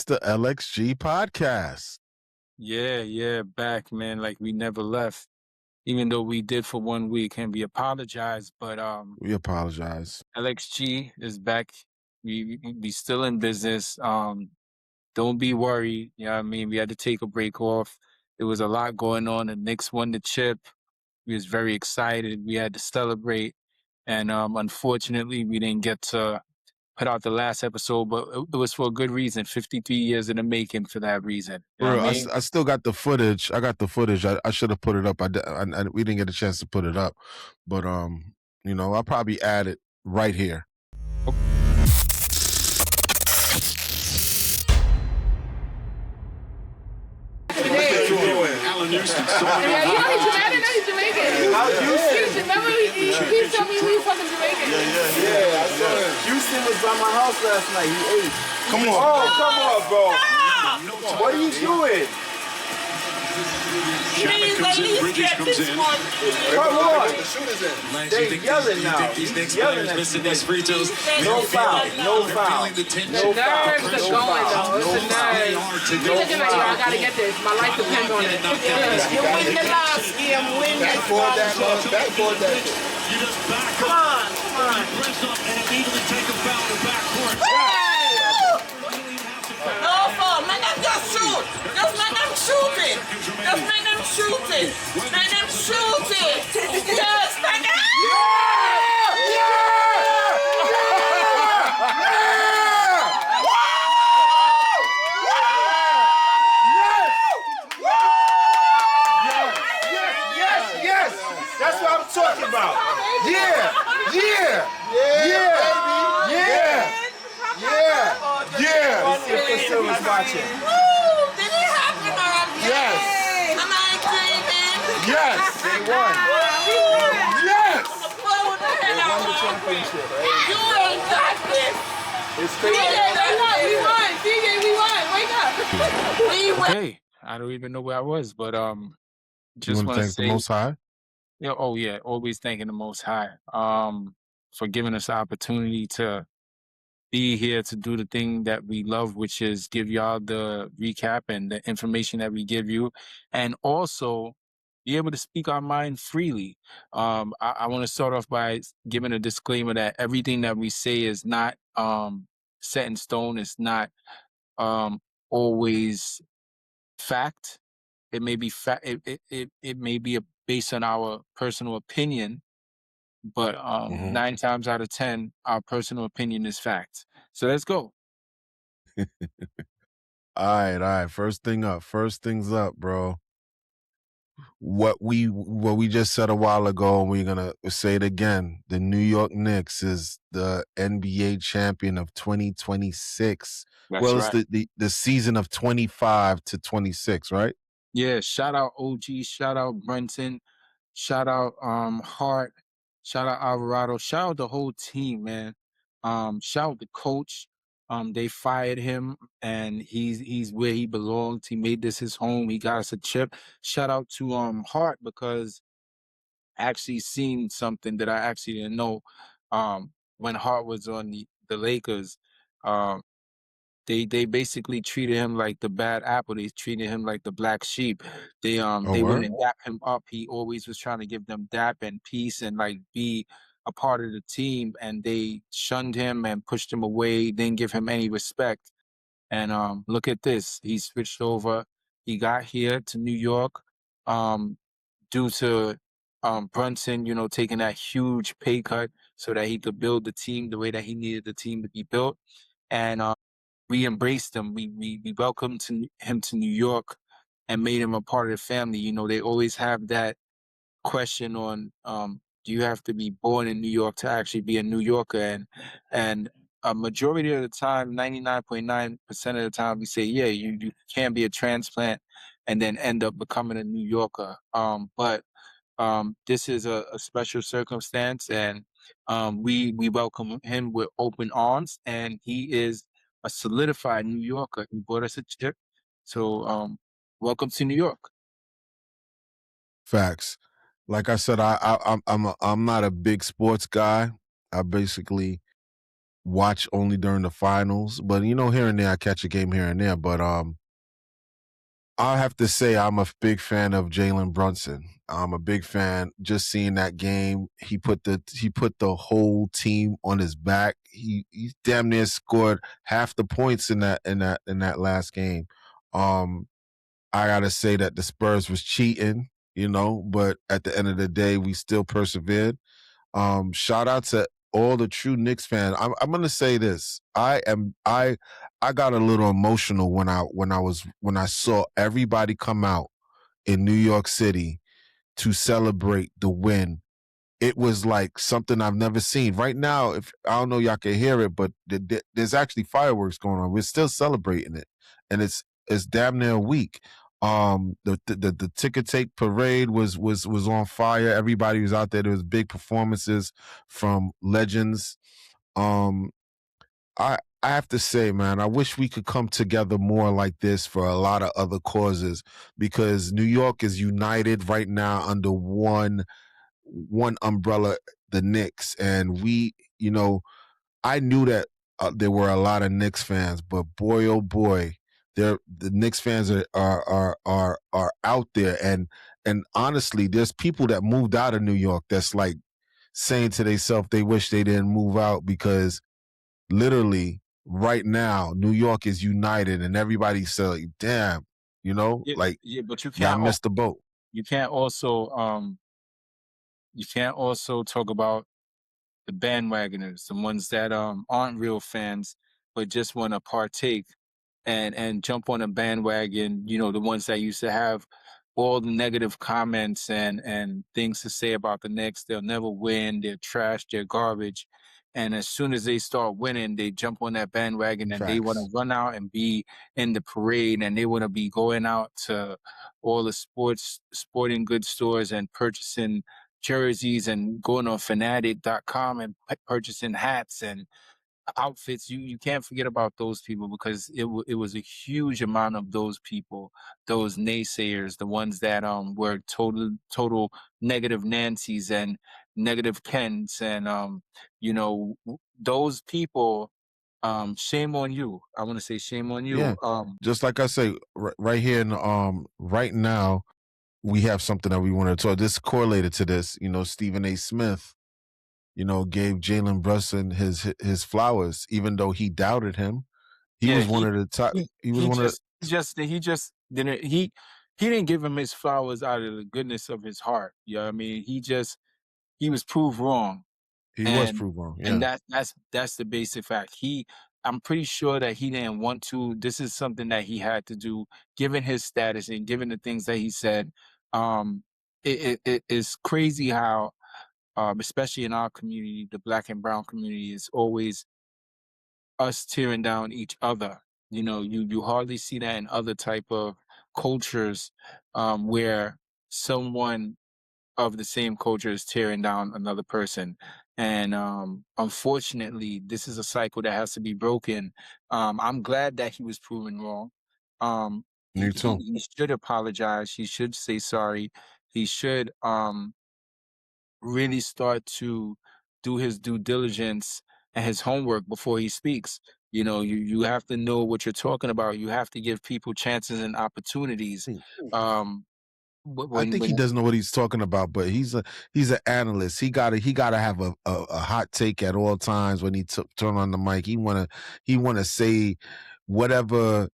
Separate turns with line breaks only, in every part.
It's the LXG Podcast.
Yeah, back, man. Like we never left, even though we did for 1 week, and we apologize. But
We apologize.
LXG is back. We still in business. Don't be worried. You know what I mean? We had to take a break off. There was a lot going on. The Knicks won the chip. We was very excited. We had to celebrate, and unfortunately, we didn't get to put out the last episode, but it was for a good reason. 53 years in the making for that reason. You know
Bro,
what I mean?
I still got the footage. I got the footage. I should have put it up. We didn't get a chance to put it up, but I'll probably add it right here.
Yeah, you know he's Jamaican. He's Jamaican. Remember he told me we fucking Jamaican.
Yeah, I saw him. Houston was by my house last night. He ate.
Come on.
Oh, come on, bro. What are you doing?
Please, ladies, get this one.
Come on.
The shooters in.
They yelling now.
These Knicks
Yelling
players
at
missing
you.
these free throws.
No foul. No foul.
The nerves are going, though. It's the nerves. He's a Jamaican. I gotta get this. My life depends on it.
You win the last game, win this
Backboard that,
one.
man. Backboard that.
You just back
Come on, come on.
press up and immediately take a foul to backcourt.
No foul. Man, them just shoot. Just let them shoot it. Just let them shoot it. Let them shoot it. Yes, let them.
Yes. That's what I'm talking about. Yeah. Priscilla was watching.
Woo! Did it happen already?
Yes.
Am I dreaming?
Yes. They won. Yes.
Blow the head
They won the
out.
championship.
You ain't got this.
It's
DJ,
crazy.
we won. DJ, we won. Wake up.
We win.
Okay, I don't even know where I was, but
You
just
want
want
to
to
thank the
say,
Most High?
always thanking the Most High, for giving us the opportunity to be here to do the thing that we love, which is give y'all the recap and the information that we give you, and also be able to speak our mind freely. I want to start off by giving a disclaimer that everything that we say is not set in stone. It's not always fact. It may be it may be based on our personal opinion, but 9 times out of 10, our personal opinion is fact. So let's go.
All right. First things up, bro. What we just said a while ago, and we're gonna say it again. The New York Knicks is the NBA champion of 2026.
That's right.
It's the season of 25 to 26, right?
Yeah, shout out OG, shout out Brunson, shout out Hart, shout out Alvarado, shout out the whole team, man. Shout out the coach. They fired him and he's where he belongs. He made this his home. He got us a chip. Shout out to Hart, because I actually seen something that I actually didn't know. When Hart was on the Lakers, they basically treated him like the bad apple. They treated him like the black sheep. They
word?
wouldn't dap him up. He always was trying to give them dap and peace and like be a part of the team, and they shunned him and pushed him away, didn't give him any respect. And look at this. He switched over. He got here to New York due to Brunson, taking that huge pay cut so that he could build the team the way that he needed the team to be built. And we embraced him. We welcomed him to New York and made him a part of the family. They always have that question on do you have to be born in New York to actually be a New Yorker? And a majority of the time, 99.9% of the time, we say, yeah, you can be a transplant and then end up becoming a New Yorker. But this is a special circumstance, and we welcome him with open arms, and he is a solidified New Yorker. He bought us a chip. So welcome to New York.
Facts. Like I said, I'm not a big sports guy. I basically watch only during the finals, but here and there I catch a game here and there. But I have to say I'm a big fan of Jalen Brunson. I'm a big fan. Just seeing that game, he put the whole team on his back. He damn near scored half the points in that last game. I gotta say that the Spurs was cheating, but at the end of the day, we still persevered. Shout out to all the true Knicks fans. I'm gonna say this. I got a little emotional when I saw everybody come out in New York City to celebrate the win. It was like something I've never seen. Right now, if I don't know, y'all can hear it, but there's actually fireworks going on. We're still celebrating it, and it's damn near a week. The ticker tape parade was on fire. Everybody was out there. There was big performances from legends. I have to say, man, I wish we could come together more like this for a lot of other causes, because New York is united right now under one umbrella, the Knicks. And I knew that there were a lot of Knicks fans, but boy, oh boy, the Knicks fans are out there. And honestly, there's people that moved out of New York that's like saying to themselves they wish they didn't move out, because literally right now New York is united and everybody's saying, damn, like,
but you
y'all
can't
missed the boat.
you can't also talk about the bandwagoners, the ones that aren't real fans but just want to partake and jump on a bandwagon. The ones that used to have all the negative comments and things to say about the Knicks. They'll never win. They're trash. They're garbage. And as soon as they start winning, they jump on that bandwagon and they want to run out and be in the parade, and they want to be going out to all the sporting goods stores and purchasing jerseys and going on fanatic.com and purchasing hats and outfits. You can't forget about those people, because it was a huge amount of those people, those naysayers, the ones that were total negative Nancys and negative Kens, and those people. Shame on you. I want to say shame on you.
Yeah. Just like I say, right here in right now, we have something that we want to talk. This correlated to this. Stephen A. Smith, gave Jalen Brunson his flowers, even though he doubted him. He was one of the top. He
just didn't. He didn't give him his flowers out of the goodness of his heart. You know what I mean? He was proved wrong.
He was proved wrong. Yeah.
And that's the basic fact. I'm pretty sure that he didn't want to. This is something that he had to do, given his status and given the things that he said. It is crazy how, especially in our community, the Black and brown community, is always us tearing down each other. You hardly see that in other type of cultures, where someone of the same culture is tearing down another person. And unfortunately, this is a cycle that has to be broken. I'm glad that he was proven wrong.
Me too.
He should apologize. He should say sorry. He should really start to do his due diligence and his homework before he speaks. You have to know what you're talking about. You have to give people chances and opportunities.
I think he doesn't know what he's talking about, but he's an analyst. He gotta have a hot take at all times when he turn on the mic. He wanna say whatever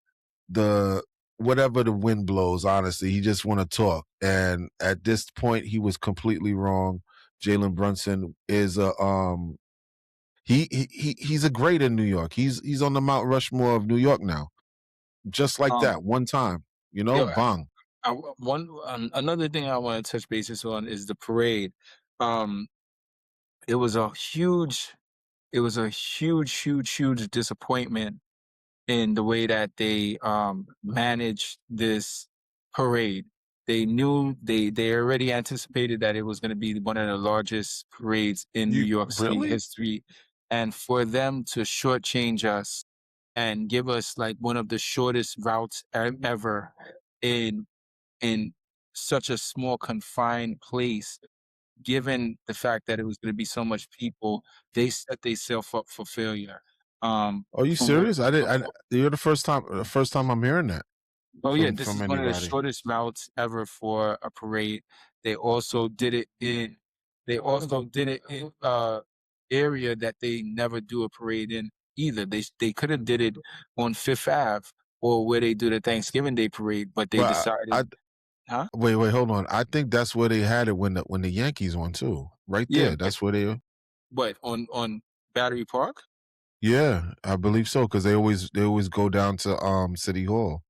the wind blows. Honestly, he just want to talk. And at this point, he was completely wrong. Jalen Brunson is he's a great in New York. He's on the Mount Rushmore of New York now, just like that one time. Bang.
Another thing I want to touch bases on is the parade. It was a huge disappointment in the way that they managed this parade. They knew they already anticipated that it was going to be one of the largest parades in New York City history, and for them to shortchange us and give us like one of the shortest routes ever in such a small confined place, given the fact that it was going to be so much people, they set themselves up for failure.
Are you
From what-
serious? You're the first time I'm hearing that
Oh yeah, this
from
is one of the
anybody.
shortest routes ever for a parade. They also did it in area that they never do a parade in either. They could have did it on Fifth Ave or where they do the Thanksgiving Day parade, but they
But I
decided, huh?
wait, hold on. I think that's where they had it when the Yankees won too. Right
Yeah,
there. That's where they.
but on Battery Park?
Yeah, I believe so because they always go down to City Hall.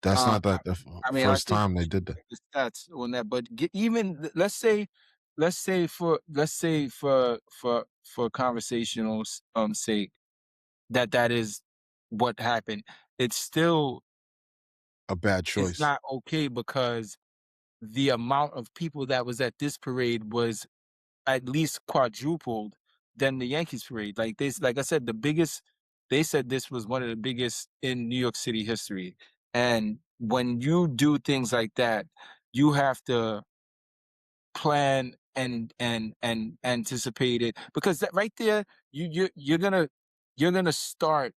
That's
Um,
not the
I mean, I
first
think
time they did that.
the stats on that, but even let's say for conversational sake that is what happened. It's still
A bad
it's
choice.
not okay because the amount of people that was at this parade was at least quadrupled than the Yankees parade. Like I said, they said this was one of the biggest in New York City history. And when you do things like that, you have to plan and anticipate it because that right there, you're gonna start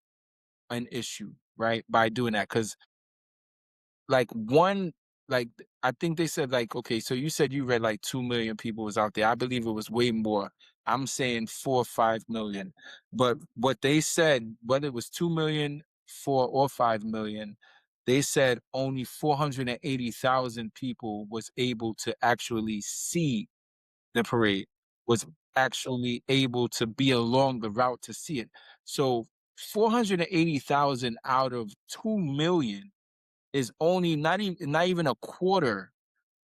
an issue, right? By doing that. Cause like one like I think they said like, okay, so you said you read like 2 million people was out there. I believe it was way more. I'm saying 4 or 5 million. But what they said, whether it was 2 million, 4 or 5 million, they said only 480,000 people was able to actually see the parade, was actually able to be along the route to see it. So 480,000 out of 2 million is only not even a quarter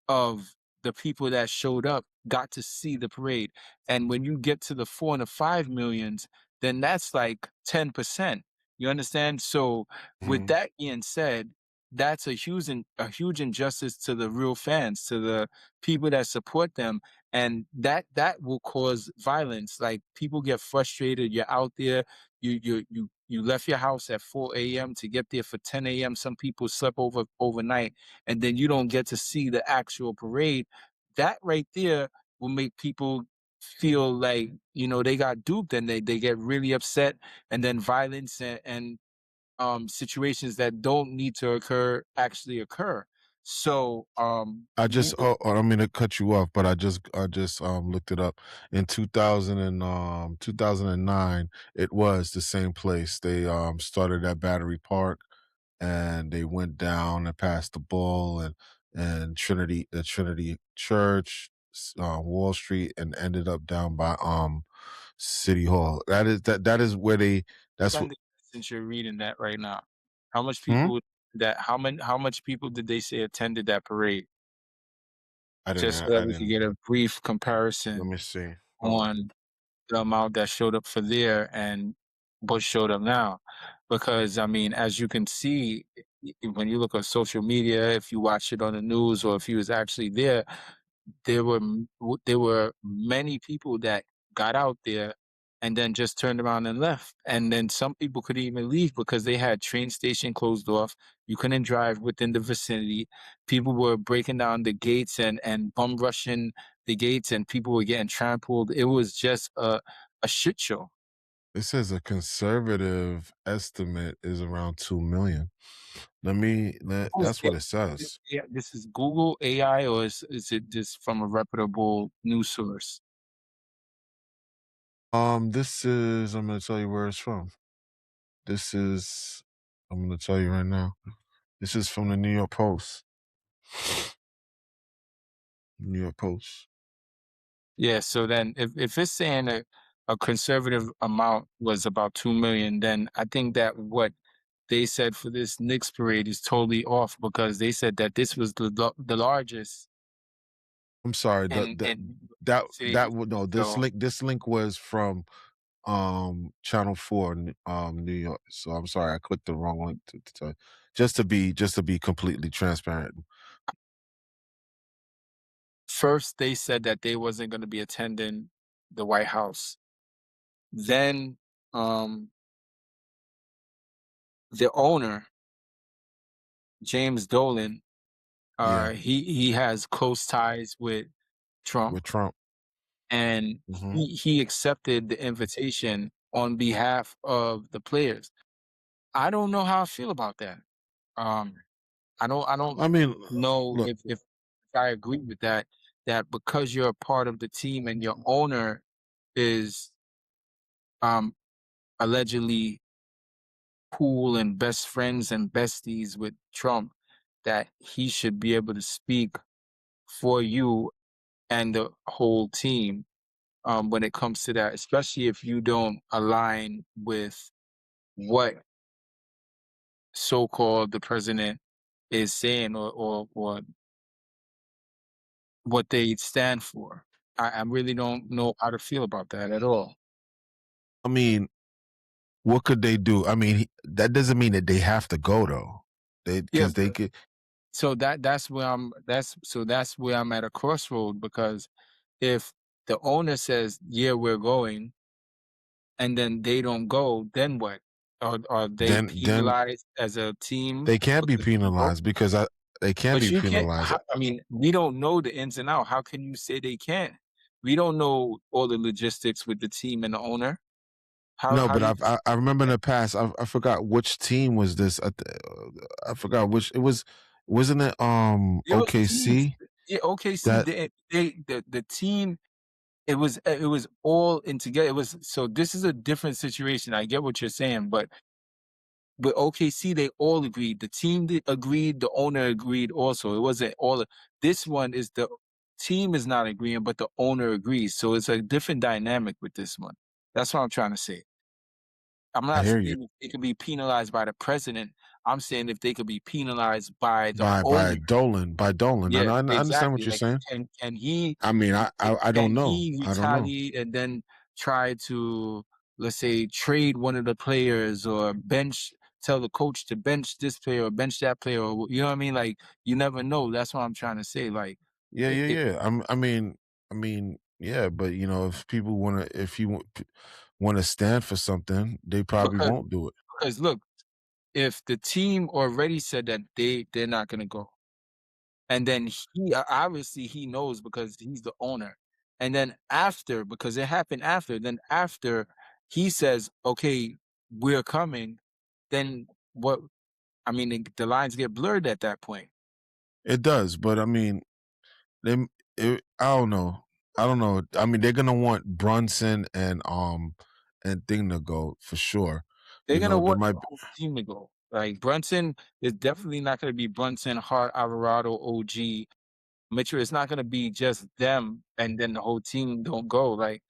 of the people that showed up got to see the parade. And when you get to the 4 and the 5 millions, then that's like 10%. You understand? So with
Mhm.
that being said, that's a huge injustice to the real fans, to the people that support them. And that will cause violence. Like people get frustrated. You're out there, you left your house at 4 a.m. to get there for 10 a.m. Some people slept overnight and then you don't get to see the actual parade. That right there will make people feel like, they got duped and they get really upset and then violence and situations that don't need to occur actually occur. So
I just I don't mean to cut you off, but I just looked it up. In 2009, it was the same place. They started at Battery Park and they went down and past the Bull and Trinity Church, Wall Street, and ended up down by City Hall. That is where that's what.
since you're reading that right now, how much
Hmm?
people how much people did they say attended that parade?
I
Just
didn't
so that
I
we could
didn't
get a brief
Let
comparison
me see. Hold on.
on the amount that showed up for there and what showed up now. Because I mean, as you can see, when you look at social media, if you watch it on the news or if you was actually there, there were many people that got out there and then just turned around and left. And then some people could even leave because they had train station closed off. You couldn't drive within the vicinity. People were breaking down the gates and bum rushing the gates, and people were getting trampled. It was just a shit show.
It says a conservative estimate is around 2 million. That's what it says.
Yeah, this is Google AI, or is it just from a reputable news source?
This is, I'm gonna tell you where it's from. This is, I'm gonna tell you right now. This is from the New York Post. New York Post.
Yeah, so then if it's saying a conservative amount was about 2 million, then I think that what they said for this Knicks parade is totally off because they said that this was the largest
I'm sorry.
in
That
city.
would no.
So
This link was from Channel 4 New York. So I'm sorry, I clicked the wrong link to tell you. Just to be completely transparent.
first they said that they wasn't going to be attending the White House. Then the owner, James Dolan,
Yeah,
he has close ties with Trump.
with Trump.
and
Mhm.
he accepted the invitation on behalf of the players. I don't know how I feel about that. Um, I don't
I mean,
know
look,
if I agree with that. That because you're a part of the team and your owner is um allegedly cool and best friends and besties with Trump, that he should be able to speak for you and the whole team when it comes to that, especially if you don't align with what so-called the president is saying or what they stand for. I really don't know how to feel about that at all.
I mean, what could they do? I mean, that doesn't mean that they have to go though.
Yeah,
Because they could.
so that's where I'm at a crossroad, because if the owner says, yeah, we're going, and then they don't go, then what? Are they
Then
penalized as a team
they can't be
because they don't go?
penalized because they can't
But
be
you can't.
penalized.
I mean, we don't know the ins and out. How can you say they can't? We don't know all the logistics with the team and the owner.
No,
How
but
you?
I remember in the past. I forgot which team was this. I forgot which it was. Wasn't it
There was teams.
OKC
Yeah, OKC.
that
The team. It was all in together. It was, so this is a different situation. I get what you're saying, but with OKC, they all agreed. The team agreed. The owner agreed also. It wasn't all. This one is the team is not agreeing, but the owner agrees. So it's a different dynamic with this one. That's what I'm trying to say. I'm
I
not
hear you
saying they could be penalized by the president. I'm saying if they could be penalized by the
by
owner.
Dolan.
Yeah,
I understand what
exactly.
you're
Like,
saying.
can he
I mean, I don't
can
know.
he
I don't know.
retaliate and then try to, let's say, trade one of the players, or tell the coach to bench this player or bench that player, or you know what I mean? Like, you never know. That's what I'm trying to say. Like,
Yeah,
it,
yeah,
it,
yeah. Yeah, but if people if you want to stand for something, they probably
because
won't do it.
look, if the team already said that they're not gonna go, and then obviously he knows because he's the owner. And then after, because it happened after, then after he says, okay, we're coming, then what? I mean, the lines get blurred at that point.
It does, but I mean, they. I don't know. I don't know. I mean, they're gonna want Brunson and Thing to go for sure.
They're gonna
There
want
might.
the whole team to go. Like, Brunson is definitely not gonna be Brunson, Hart, Alvarado, OG, Mitchell. It's not gonna be just them, and then the whole team don't go. Like,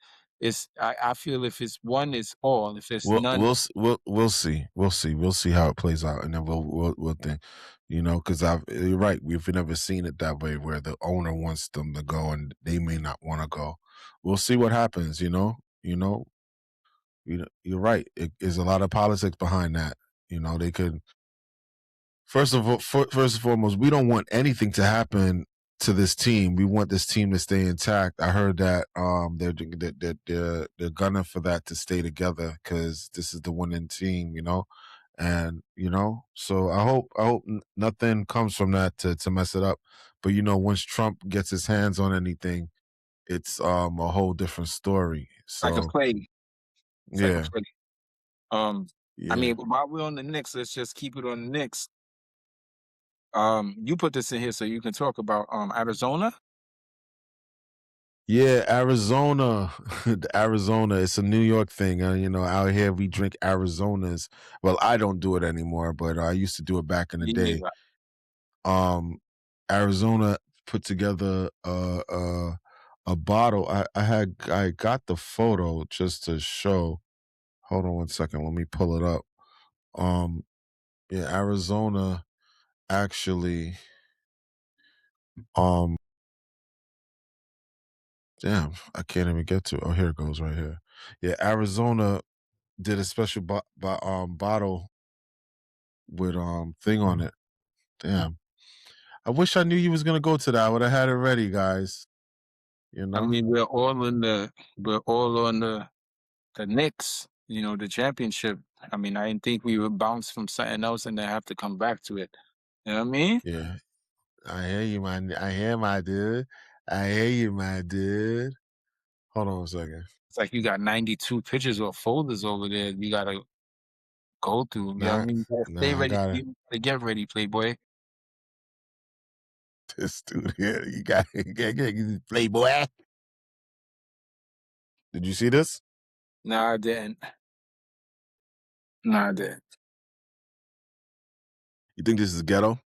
I feel if it's one, it's all. If it's none,
We'll see. We'll see how it plays out, and then we'll think. Because you're right. We've never seen it that way, where the owner wants them to go and they may not want to go. We'll see what happens. You're right. There's a lot of politics behind that. They could. First and foremost, we don't want anything to happen to this team. We want this team to stay intact. I heard that they're gunning for that to stay together because this is the winning team, and so I hope nothing comes from that to mess it up. But once Trump gets his hands on anything, it's a whole different story.
like a
So
play. It's like a
yeah,
play. I
yeah.
mean, while we're on the Knicks, let's just keep it on the Knicks. You put this in here so you can talk about Arizona.
Yeah, Arizona, Arizona. It's a New York thing. Out here we drink Arizonas. Well, I don't do it anymore, but I used to do it back in the
Me
day.
neither.
Um, Arizona put together a bottle. I got the photo just to show. Hold on one second. Let me pull it up. Yeah, Arizona actually. Um, damn, I can't even get to it. Oh, here it goes right here. Yeah, Arizona did a special bottle with thing on it. Damn. I wish I knew you was gonna go to that. I would have had it ready, guys.
I mean, we're all on the Knicks. The championship. I mean, I didn't think we would bounce from something else and then have to come back to it. You know what I mean?
Yeah. I hear you, man. I hear my dude. I hear you, my dude. Hold on a second.
It's like you got 92 pictures or folders over there. You gotta go through. Yeah, I
Nah,
mean, you gotta stay
nah, I
ready.
got it.
You gotta get ready, Playboy.
This dude here, you got Playboy. Did you see this?
Nah, I didn't. Nah, I didn't.
You think this is ghetto?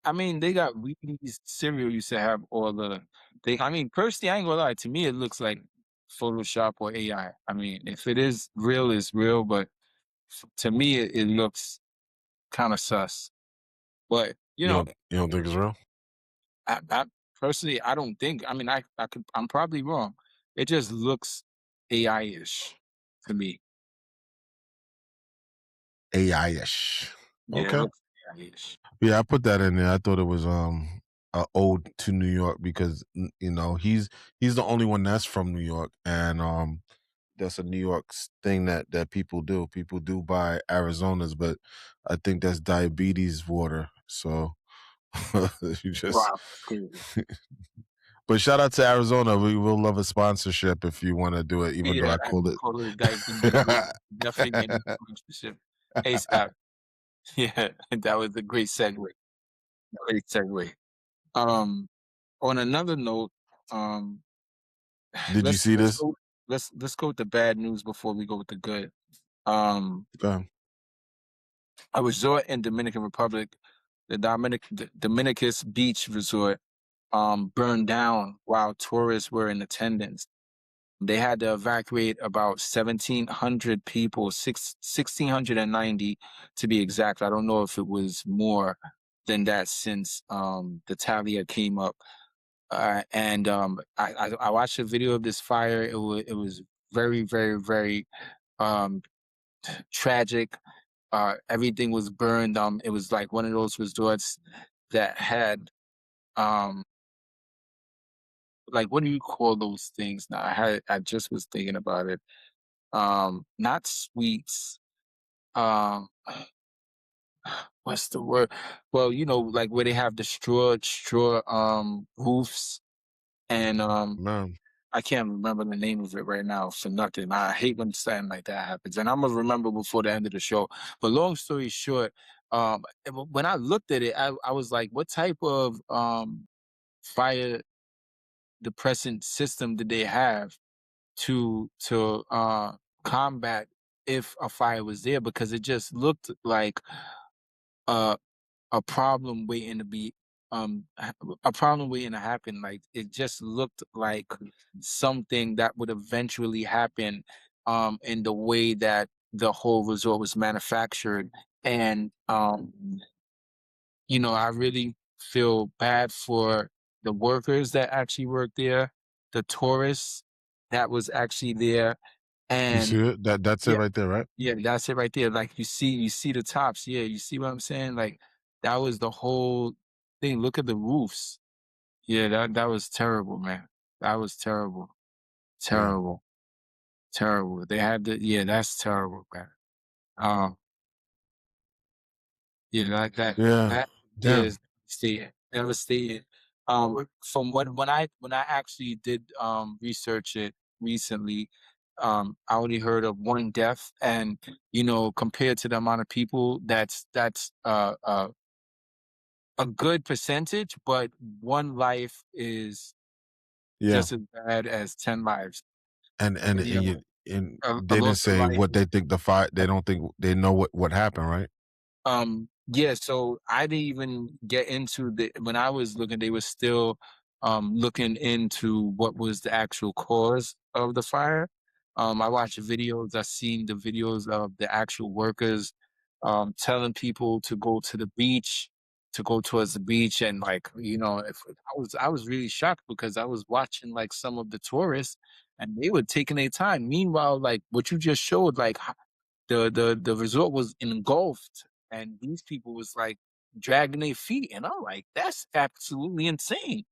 I mean, they got Wheaties cereal used to have all the they. I mean, personally, I ain't gonna lie. To me, it looks like Photoshop or AI. I mean, if it is real, it's real. But to me, it looks kind of sus. But
You don't think it's real?
I personally, I don't think. I mean, I could. I'm probably wrong. It just looks AI-ish to me.
AI-ish.
Yeah, it
Okay.
looks AI-ish.
Yeah, I put that in there. I thought it was a ode to New York because he's the only one that's from New York, and that's a New York thing that people do. People do buy Arizonas, but I think that's diabetes water. So you just.
Wow, crazy.
But shout out to Arizona. We will love a sponsorship if you want to do it, even though I called it.
Call it diabetes. Definitely get a sponsorship. ASAP. Yeah, that was a great segue. Great segue. On another note,
Did you see this?
let's go with the bad news before we go with the good. A resort in Dominican Republic, the Dominicus Beach Resort, burned down while tourists were in attendance. They had to evacuate about 1,700 people, 1,690 to be exact. I don't know if it was more than that since the tally came up. And I watched a video of this fire. It was very, very, very tragic. Everything was burned. It was like one of those resorts that had like, what do you call those things now? I just was thinking about it. Not suites. Um, what's the word? Well, like where they have the straw roofs, and
Man.
I can't remember the name of it right now for nothing. I hate when something like that happens, and I'm gonna remember before the end of the show. But long story short, when I looked at it, I was like, what type of fire depressant system did they have to combat if a fire was there? Because it just looked like a problem waiting to be a problem waiting to happen. Like it just looked like something that would eventually happen in the way that the whole resort was manufactured. And I really feel bad for the workers that actually work there, the tourists that was actually there.
You see
And
it? That's it
yeah,
right there, right?
yeah, that's it right there. Like you see the tops. Yeah, you see what I'm saying? Like that was the whole thing. Look at the roofs. Yeah, that was terrible, man. That was terrible.
Yeah.
Terrible. Terrible. They had yeah, that's terrible, man. Um, yeah, like
Yeah.
that
Damn.
is devastating. From when I actually did research it recently, I only heard of one death, and compared to the amount of people, that's a good percentage, but one life is
Yeah.
just as bad as 10 lives.
And
Yeah,
and
a
they didn't
loss of
say
life.
what they think the fire. They don't think they know what happened, right?
Yeah, so I didn't even get into when I was looking, they were still looking into what was the actual cause of the fire. I watched videos, I seen the videos of the actual workers telling people to go to the beach, to go towards the beach. And like, if I was really shocked because I was watching like some of the tourists and they were taking their time. Meanwhile, like what you just showed, like the resort was engulfed and these people was like dragging their feet, and I'm like, that's absolutely insane.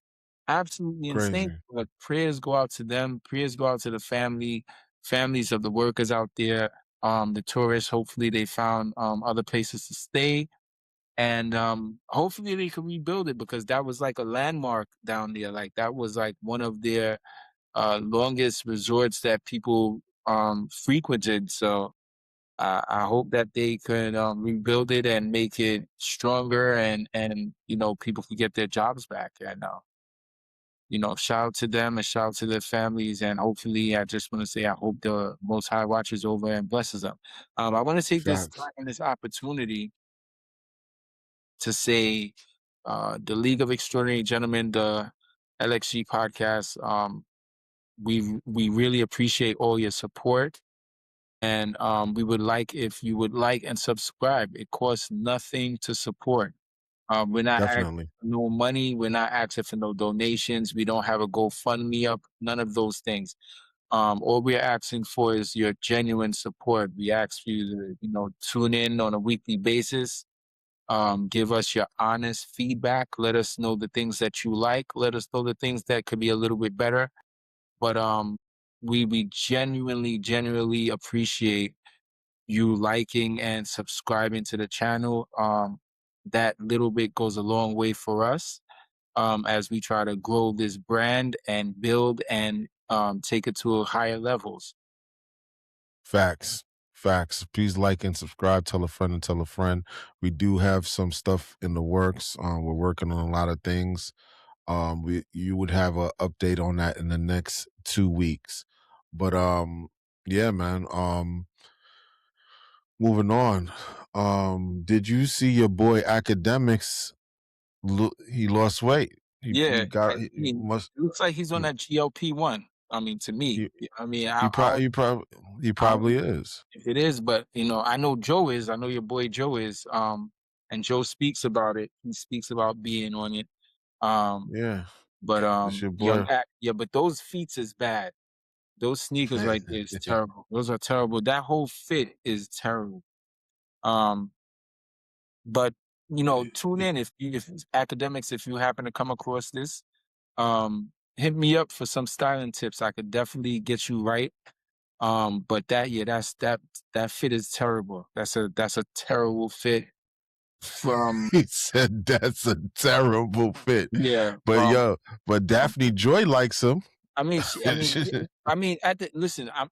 Absolutely insane.
Crazy.
But prayers go out to them, prayers go out to the families of the workers out there, the tourists. Hopefully they found other places to stay. And hopefully they can rebuild it, because that was like a landmark down there. Like that was like one of their longest resorts that people frequented. So I hope that they could rebuild it and make it stronger, and people can get their jobs back. And shout out to them and shout out to their families. And hopefully, I just want to say, I hope the Most High watches over and blesses them. I want to take this
Facts.
opportunity to say, the League of Extraordinary Gentlemen, the LXG Podcast, we really appreciate all your support. And we would like if you would like and subscribe. It costs nothing to support. We're not asking
Definitely.
for no money. We're not asking for no donations. We don't have a GoFundMe up. None of those things. All we're asking for is your genuine support. We ask for you to, tune in on a weekly basis. Give us your honest feedback. Let us know the things that you like. Let us know the things that could be a little bit better. But we genuinely appreciate you liking and subscribing to the channel. That little bit goes a long way for us, as we try to grow this brand and build and take it to higher levels.
Facts. Please like and subscribe. Tell a friend and tell a friend. We do have some stuff in the works. We're working on a lot of things. You would have an update on that in the next 2 weeks. But yeah, man. Moving on. Did you see your boy Akademiks? He lost weight. He
looks like he's on that GLP-1. I mean, to me,
he probably is.
If it is, but I know Joe is. I know your boy Joe is. And Joe speaks about it. He speaks about being on it.
Yeah.
But
your boy.
But those feet is bad. Those sneakers right there is terrible. Those are terrible. That whole fit is terrible. But tune in if Akademiks, if you happen to come across this, hit me up for some styling tips. I could definitely get you right. But that fit is terrible. That's a terrible fit.
He said that's a terrible fit.
Yeah.
But Daphne Joy likes him.
Listen,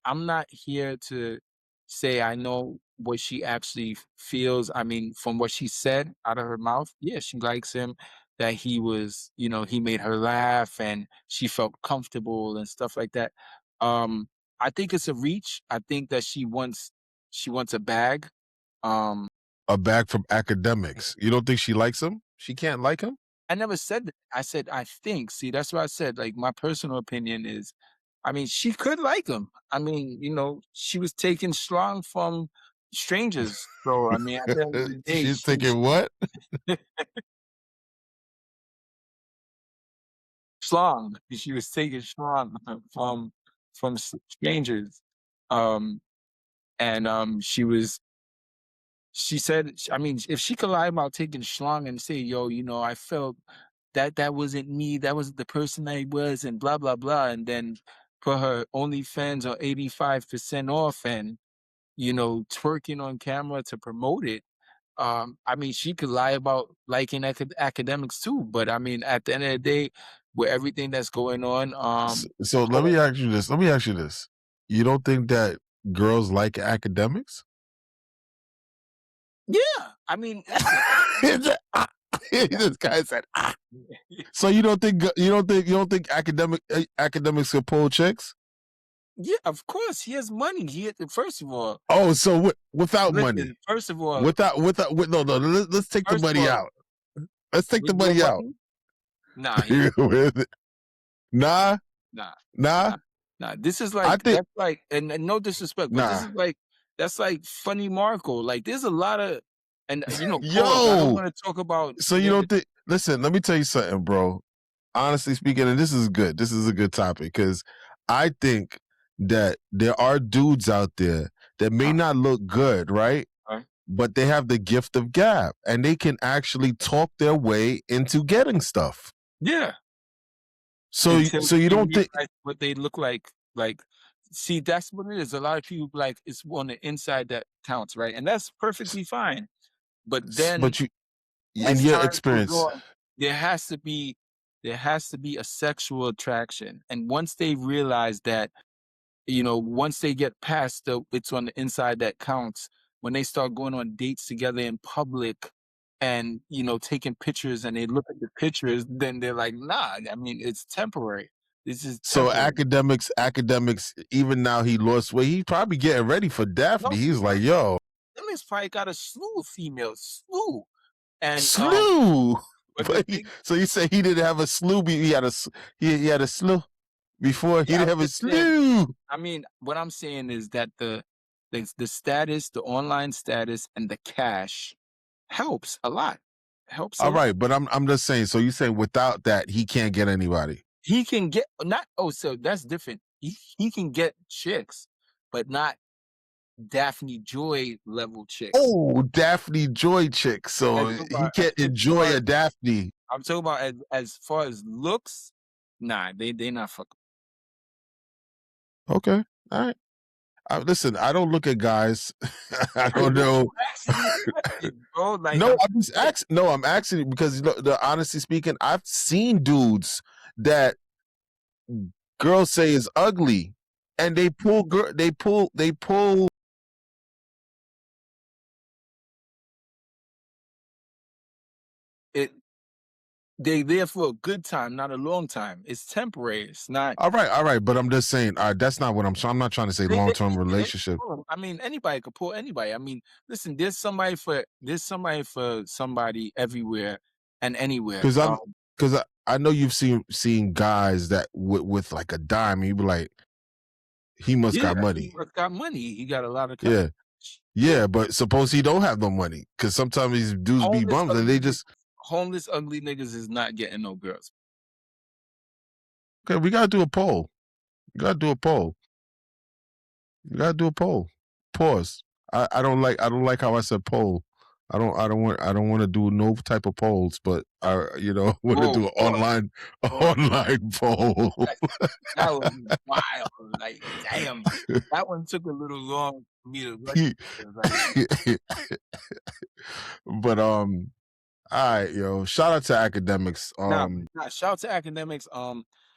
I'm not here to say I know what she actually feels. I mean, from what she said out of her mouth, yeah, she likes him. That he was, he made her laugh and she felt comfortable and stuff like that. I think it's a reach. I think that she wants a bag.
A bag from Akademiks. You don't think she likes him? She can't like him?
I never said that. I said, I think. See, that's what I said. Like, my personal opinion is, she could like him. She was taking schlong from strangers. So, at the end of the day,
she's taking what?
Schlong. She was taking schlong from strangers. She said, if she could lie about taking schlong and say, yo, I felt that wasn't me, that wasn't the person I was, and blah, blah, blah, and then put her OnlyFans on 85% off and, twerking on camera to promote it. She could lie about liking Akademiks too, but at the end of the day, with everything that's going on,
so let me ask you this. You don't think that girls like Akademiks?
Yeah,
this guy said, So you don't think Akademiks can pull chicks?
Yeah, of course. He has money. First of all.
Oh, so without money.
First of all.
Without no. Let's take the money out. Let's take the money out.
Nah.
Nah.
This is like, that's like, and no disrespect, but this is like, that's like funny Marco. Like, there's a lot of, and I don't want to talk about.
So you don't think? Listen, let me tell you something, bro. Honestly speaking, and this is good. This is a good topic because I think that there are dudes out there that may not look good, right? But they have the gift of gab, and they can actually talk their way into getting stuff.
Yeah.
So you don't think
what they look like? Like, see, that's what it is. A lot of people like it's on the inside that counts, right? And that's perfectly fine. But then,
in your experience.
There has to be a sexual attraction, and once they realize that, once they get past it's on the inside that counts. When they start going on dates together in public, and taking pictures, and they look at the pictures, then they're like, nah. I mean, it's temporary. This is
So
temporary.
Akademiks, even now he lost weight, he probably getting ready for Daphne. He's like, yo,
Akademiks probably got a slew of females, and
slew.
but
So you say he didn't have a slew? He had a slew before. He didn't have a slew.
I mean, what I'm saying is that the status, the online status, and the cash helps a lot. Helps.
All right, but I'm just saying. So you say without that, he can't get anybody.
He can get so that's different. He can get chicks, but not Daphne Joy level chicks.
Oh, Daphne Joy chicks. So he can't enjoy a Daphne.
I'm talking about as far as looks. Nah, they not fucking.
Okay, all right. Listen, I don't look at guys. I don't know.
Bro, like,
no, I'm just asking. No, I'm asking because honestly speaking, I've seen dudes that girls say is ugly, and they pull.
They there for a good time, not a long time. It's temporary. It's not.
All right. But I'm just saying, that's not what I'm not trying to say long-term relationship.
I mean, anybody could pull anybody. I mean, listen, there's somebody for somebody everywhere and anywhere.
Because I know you've seen guys that with like a dime, you be like, he must got money.
He must got money. He got a lot of
cash. Yeah, but suppose he don't have no money, because sometimes these dudes be bums and they just.
Homeless, ugly niggas is not getting no girls.
Okay, we gotta do a poll. Pause. I don't like how I said poll. I don't want to do no type of polls, but I want to do an online poll.
That was wild. Like, damn, that one took a little long for me to.
But all right, yo. Shout out to Akademiks.
Shout out to Akademiks.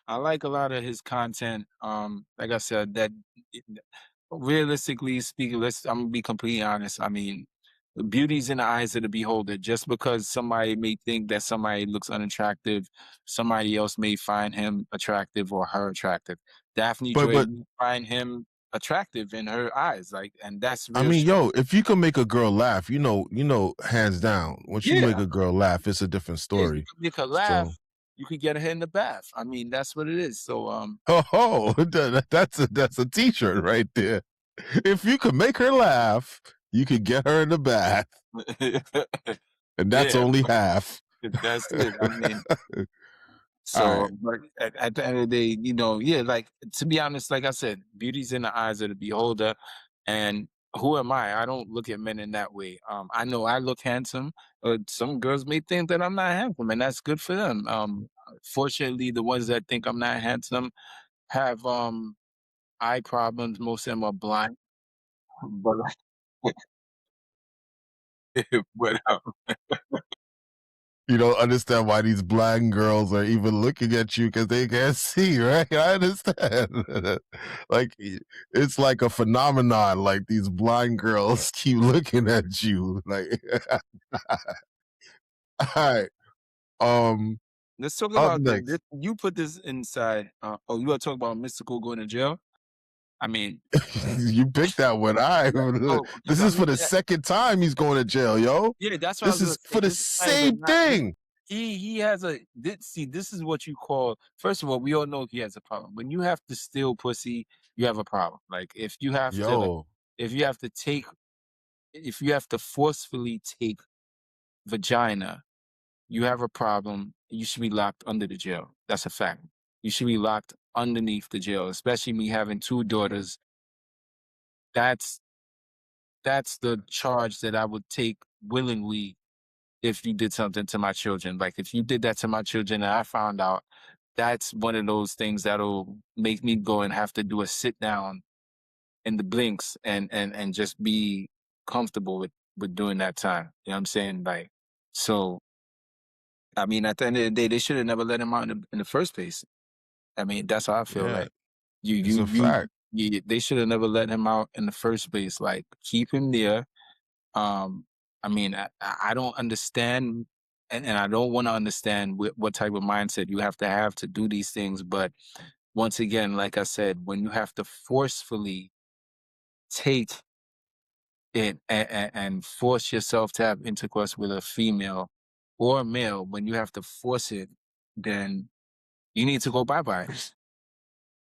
I like a lot of his content. Like I said, that realistically speaking, I'm gonna be completely honest. I mean, the beauty's in the eyes of the beholder. Just because somebody may think that somebody looks unattractive, somebody else may find him attractive or her attractive. Daphne Joy may find him attractive in her eyes, and that's real.
I mean, if you can make a girl laugh, hands down, once you make a girl laugh, it's a different story.
If you make her laugh, you could get her in the bath. I mean, that's what it is. So
that's a t-shirt right there. If you could make her laugh, you could get her in the bath. And that's only half.
That's it. I mean, so at the end of the day, to be honest, like I said, beauty's in the eyes of the beholder. And who am I? I don't look at men in that way. I know I look handsome. Some girls may think that I'm not handsome, and that's good for them. Fortunately, the ones that think I'm not handsome have eye problems. Most of them are blind. But
you don't understand why these blind girls are even looking at you, because they can't see, right? I understand. Like, it's like a phenomenon. Like, these blind girls keep looking at you. Like, all right.
Let's talk about this. You put this inside. You want to talk about Mystikal going to jail? I mean,
you picked that one. This is for the second time he's going to jail, yo.
Yeah, that's
what this is for the same thing.
He has this is what you call. First of all, we all know he has a problem. When you have to steal pussy, you have a problem. Like, if you have to forcefully take vagina, you have a problem. You should be locked under the jail. That's a fact. You should be locked underneath the jail, especially me having 2 daughters. That's the charge that I would take willingly if you did something to my children. Like, if you did that to my children and I found out, that's one of those things that'll make me go and have to do a sit down in the blinks and just be comfortable with doing that time. You know what I'm saying? Like, so I mean, at the end of the day, they should have never let him out in the first place. I mean, that's how I feel.
Yeah,
Like
it's a fact.
they should have never let him out in the first place. Like, keep him there. I mean, I don't understand, and I don't want to understand what type of mindset you have to do these things. But once again, like I said, when you have to forcefully take it and force yourself to have intercourse with a female or a male, when you have to force it, then you need to go bye-bye.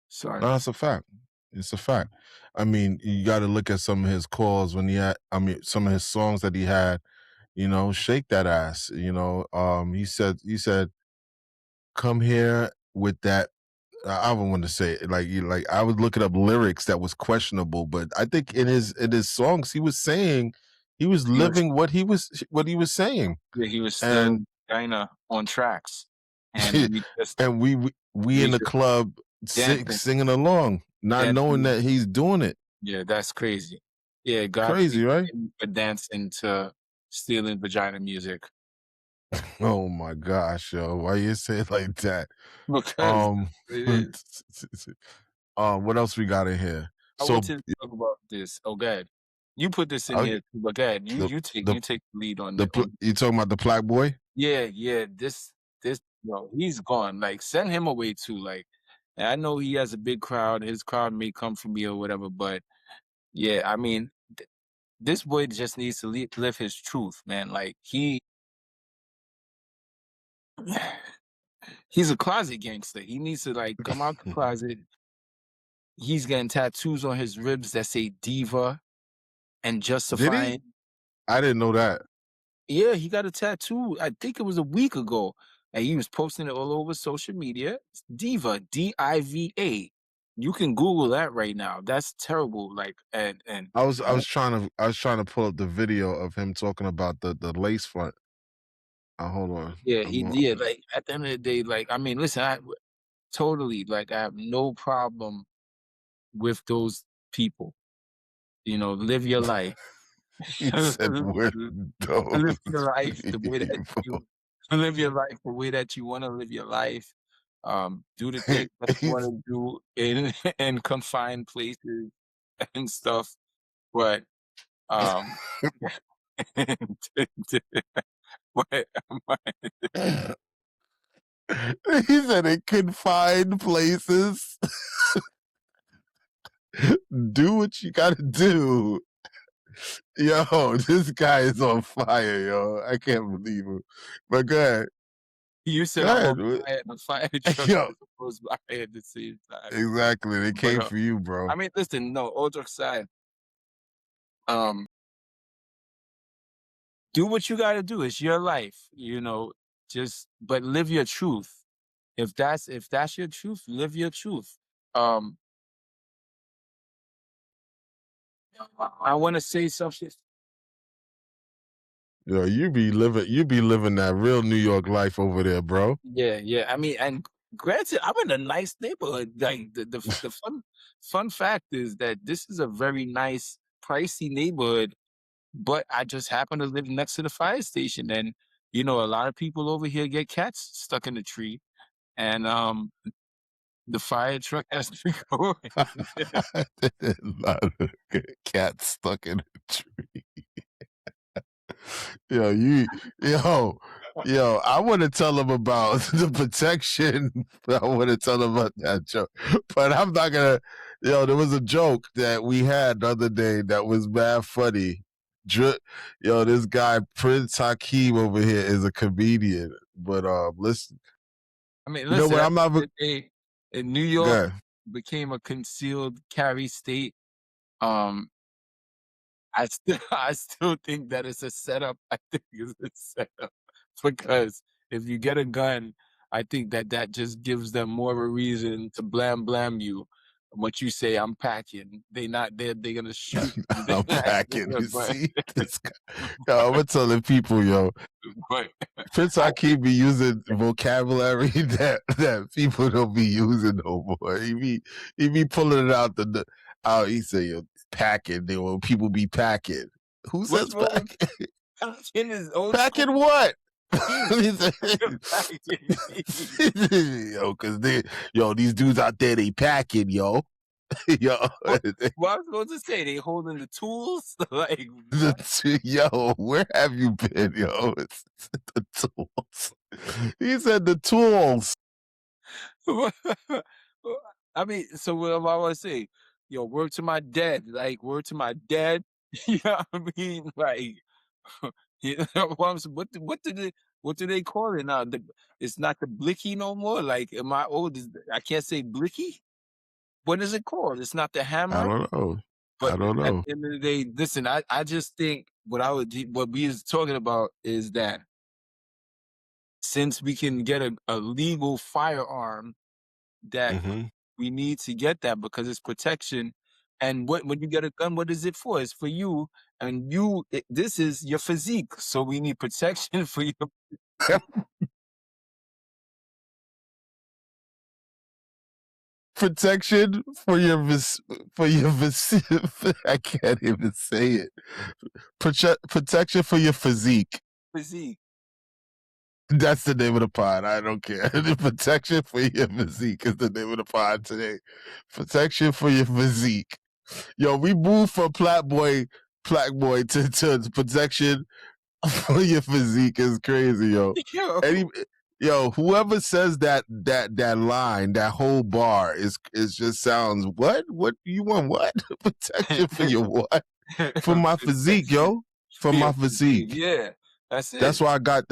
Sorry.
No, it's a fact. It's a fact. I mean, you got to look at some of his calls when he had. I mean, some of his songs that he had. You know, shake that ass. You know, he said, come here with that. I don't want to say it like I was looking up lyrics that was questionable, but I think in his songs he was saying he was living what he was saying.
Yeah, he was
And
kinda on tracks, and we just
and we in the
just
club
dancing.
singing along, not knowing that he's doing it.
Yeah, that's crazy. Yeah, God
Crazy, right?
for dancing to stealing vagina music.
Oh my gosh, yo, why you say it like that?
Because it is.
What else we got in here?
I
So
want to talk about this. Oh, God. You put this in
I'll-
here, but go ahead. You take the lead on the
you talking about the Plaque Boy?
Yeah, this he's gone. Like, send him away too. Like, and I know he has a big crowd. His crowd may come from me or whatever, but yeah, I mean, this boy just needs to live his truth, man. Like, he's a closet gangster. He needs to, like, come out the closet. He's getting tattoos on his ribs that say diva and justifying.
Did he? I didn't know that.
Yeah, he got a tattoo. I think it was a week ago, and he was posting it all over social media. It's Diva, DIVA. You can Google that right now. That's terrible. Like, and
I was trying to pull up the video of him talking about the lace front. Hold on.
yeah, he did. Like, at the end of the day, like, I mean, listen, I totally, like, I have no problem with those people. You know, live your life.
He said, "We're
Live your life the way that you live your life the way that you want to live your life. Do the things that you want to do in confined places and stuff. But
he said in confined places. Do what you gotta do. Yo, this guy is on fire, yo. I can't believe him. But go ahead.
You said
Go
I'm
ahead.
on fire, the fire truck
Yo.
goes by at the same time.
Exactly. They came for you, bro.
I mean, listen, no, all jokes aside, do what you gotta do. It's your life, you know, but live your truth. If that's your truth, live your truth. I want to say something.
Yo, you be living that real New York life over there, bro.
Yeah. I mean, and granted, I'm in a nice neighborhood. Like, the fun fact is that this is a very nice, pricey neighborhood, but I just happen to live next to the fire station, and you know, a lot of people over here get cats stuck in the tree, and the fire truck has to go.
A lot of cats stuck in a tree. Yo, I want to tell him about the protection. I want to tell him about that joke, but I'm not gonna. There was a joke that we had the other day that was mad funny. This guy Prince Hakeem over here is a comedian, but listen.
I mean,
You know what? I'm not.
In New York became a concealed carry state. I still think that it's a setup. I think it's a setup because if you get a gun, I think that just gives them more of a reason to blam you. What you say, I'm packing. They're gonna shoot.
I'm packing. You see this guy. Yo, I'm telling people, yo.
But
Prince Hakeem be using vocabulary that people don't be using no more. He be pulling it out out. He say, yo, packing. When people be packing. Who says packing?
Packing is old
Packing
school.
what? Yo, cause these dudes out there, they packing, yo. Yo,
What I was supposed to say? They holding the tools? Like,
yo, where have you been, yo? It's the tools. He said the tools.
I mean, so what I want to say, yo, word to my dad, like word to my dad. You know what I mean? Like, you know, what do they call it now? It's not the blicky no more. Like, am I old? I can't say blicky. What is it called? It's not the
I
hammer.
don't know.
But
I don't
at
know.
the end of the day, listen, I just think what we is talking about is that since we can get a legal firearm, that
Mhm.
we need to get that because it's protection. And when you get a gun, what is it for? It's for you, and this is your physique. So we need protection for you.
Protection for your I can't even say it. Protection for your physique.
Physique.
That's the name of the pod. I don't care. The protection for your physique is the name of the pod today. Protection for your physique. Yo, we moved from Plaqueboy to protection for your physique is crazy, yo. Yo, whoever says that line, that whole bar is just sounds what? What you want? What protection for your what? For my physique, yo. For my physique.
Yeah, that's it.
That's why I got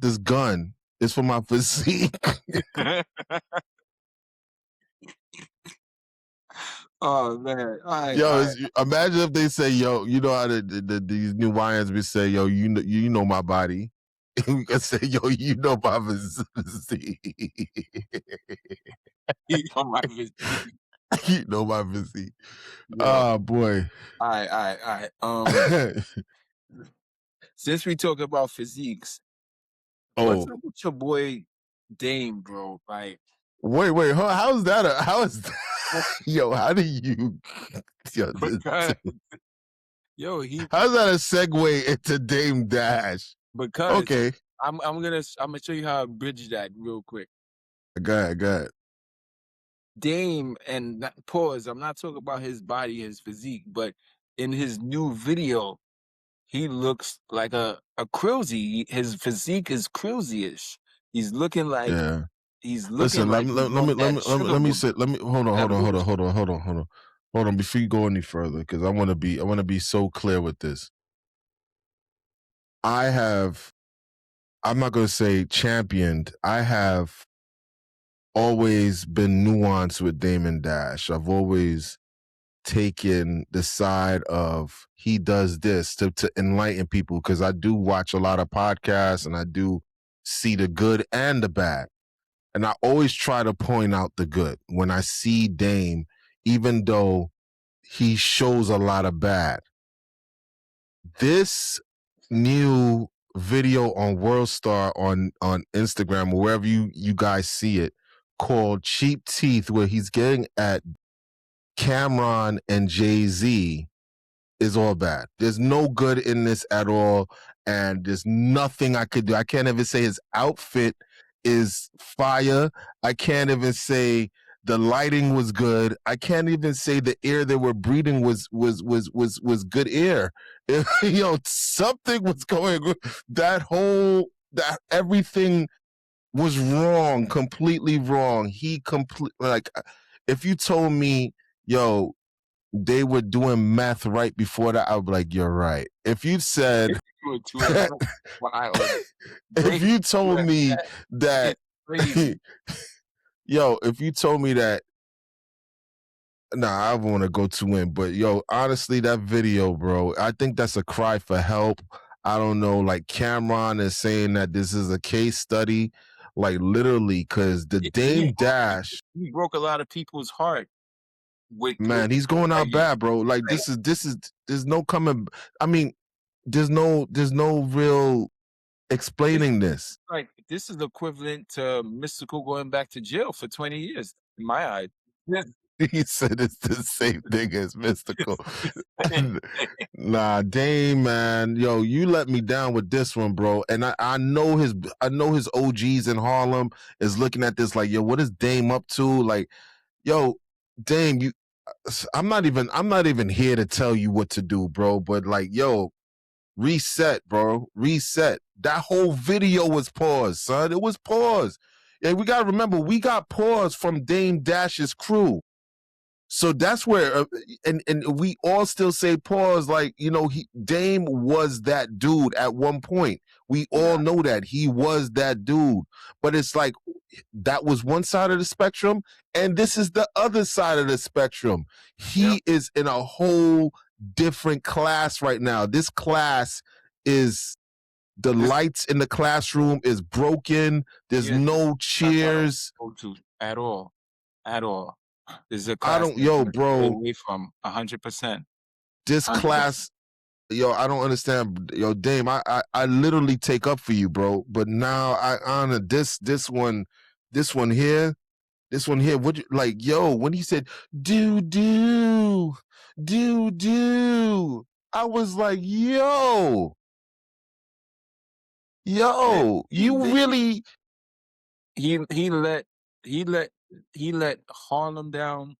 this gun. It's for my physique.
Oh man!
Yo, imagine if they say, "Yo, you know how these new YNs be say, yo, you know my body." We can say, "Yo, you know my physique."
You know my physique.
You know my physique. Oh boy!
All right. Since we talk about physiques, what's up with your boy Dame, bro? Like,
wait, how is that? Yo, how do you? How's that a segue into Dame Dash?
Because
okay,
I'm gonna show you how I bridge that real quick.
Go ahead.
Dame, and pause. I'm not talking about his body, his physique, but in his new video, he looks like a Krillsy. His physique is Krillsy-ish. He's looking like he's looking
Listen,
like
let me hold on before you go any further, because I want to be so clear with this. I'm not going to say championed. I have always been nuanced with Damon Dash. I've always taken the side of he does this to enlighten people, because I do watch a lot of podcasts and I do see the good and the bad. And I always try to point out the good when I see Dame, even though he shows a lot of bad. This new video on WorldStar on Instagram, or wherever you guys see it, called Cheap Teeth, where he's getting at Cameron and Jay-Z, is all bad. There's no good in this at all, and there's nothing I could do. I can't even say his outfit is fire. I can't even say the lighting was good. I can't even say the air they were breathing was good air. Something was going on. That everything was wrong, completely wrong. If you told me, yo, they were doing meth right before that, I would be like, you're right. If you said, if you told me that, yo, if you told me that, I don't want to go too in, but yo, honestly, that video, bro, I think that's a cry for help. I don't know, like Cameron is saying that this is a case study, like literally, because the Dame Dash,
he broke a lot of people's heart.
Man, he's going out bad, bro. Like this is there's no coming. I mean, there's no real explaining this.
Like, this is equivalent to Mystikal going back to jail for 20 years in my eyes.
He said it's the same thing as Mystikal. Nah, Dame, man. Yo, you let me down with this one, bro. And I know his OGs in Harlem is looking at this like, yo, what is Dame up to? Like, yo, Dame, I'm not even here to tell you what to do, bro. But like, yo, reset, bro. Reset. That whole video was paused, son. It was paused. And we gotta remember, we got paused from Dame Dash's crew. So that's where, and we all still say pause, like, you know, Dame was that dude at one point. We all know that he was that dude, but it's like, that was one side of the spectrum, and this is the other side of the spectrum. He is in a whole different class right now. This class is, the lights in the classroom is broken. There's no cheers.
At all. This is a
I
class
don't, yo, bro.
away from 100%.
This 100%. Class, yo, I don't understand. Yo, Dame, I literally take up for you, bro. But now I honor this one here. What you, like, yo, when he said do, I was like, yo, you really.
He let Harlem down.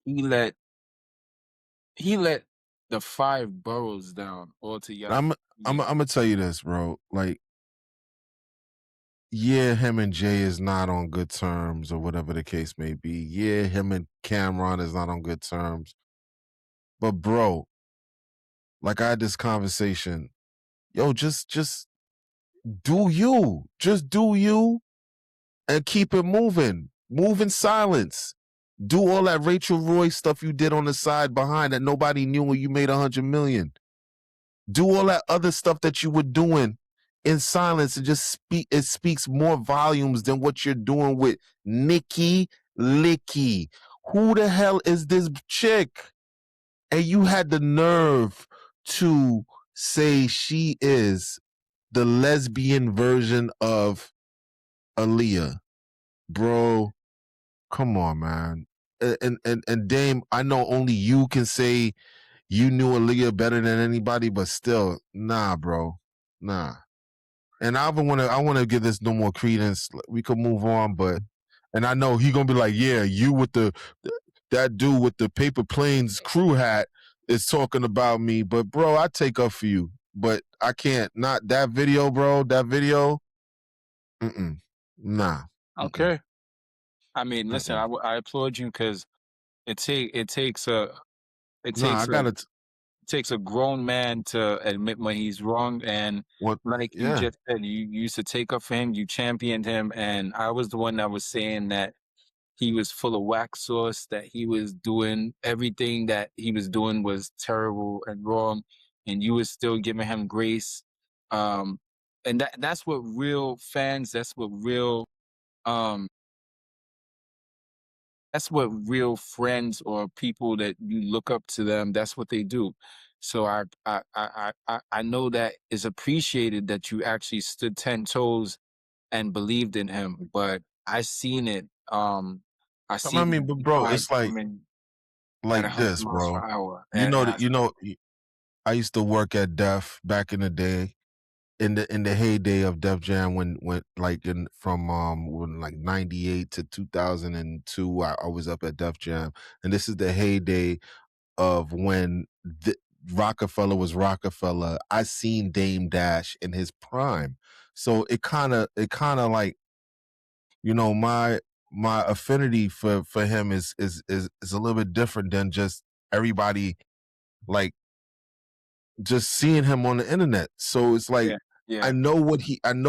He let the 5 boroughs down altogether.
I'm gonna tell you this, bro. Like, yeah, him and Jay is not on good terms, or whatever the case may be. Yeah, him and Cameron is not on good terms. But bro, like, I had this conversation. Yo, just do you. Just do you and keep it moving. Move in silence. Do all that Rachel Roy stuff you did on the side behind that nobody knew when you made 100 million. Do all that other stuff that you were doing in silence, and just speak. It speaks more volumes than what you're doing with Nikki Licky. Who the hell is this chick? And you had the nerve to say she is the lesbian version of Aaliyah. Bro, come on, man. And Dame, I know only you can say you knew Aaliyah better than anybody, but still, nah, bro. Nah. And I want to give this no more credence. We could move on, but, and I know he gonna be like, yeah, you with that dude with the paper planes crew hat is talking about me, but bro, I take up for you, but I can't. Not that video, bro. That video, nah.
Okay. I mean, listen, I applaud you, because it takes a grown man to admit when he's wrong, and like you just said, you used to take up for him, you championed him, and I was the one that was saying that he was full of wax sauce, that he was doing everything that he was doing was terrible and wrong, and you was still giving him grace. And that's what real fans, that's what real friends or people that you look up to them, that's what they do. So I know that is appreciated, that you actually stood 10 toes and believed in him, but I seen it.
I mean, but bro, it's like this, bro. I used to work at Def back in the day, in the heyday of Def Jam, when like from like 98 to 2002, I was up at Def Jam, and this is the heyday of when Rockefeller was Rockefeller. I seen Dame Dash in his prime, so it kind of like, you know, my affinity for him is a little bit different than just everybody, like, just seeing him on the internet. So it's like, I know who he, I'm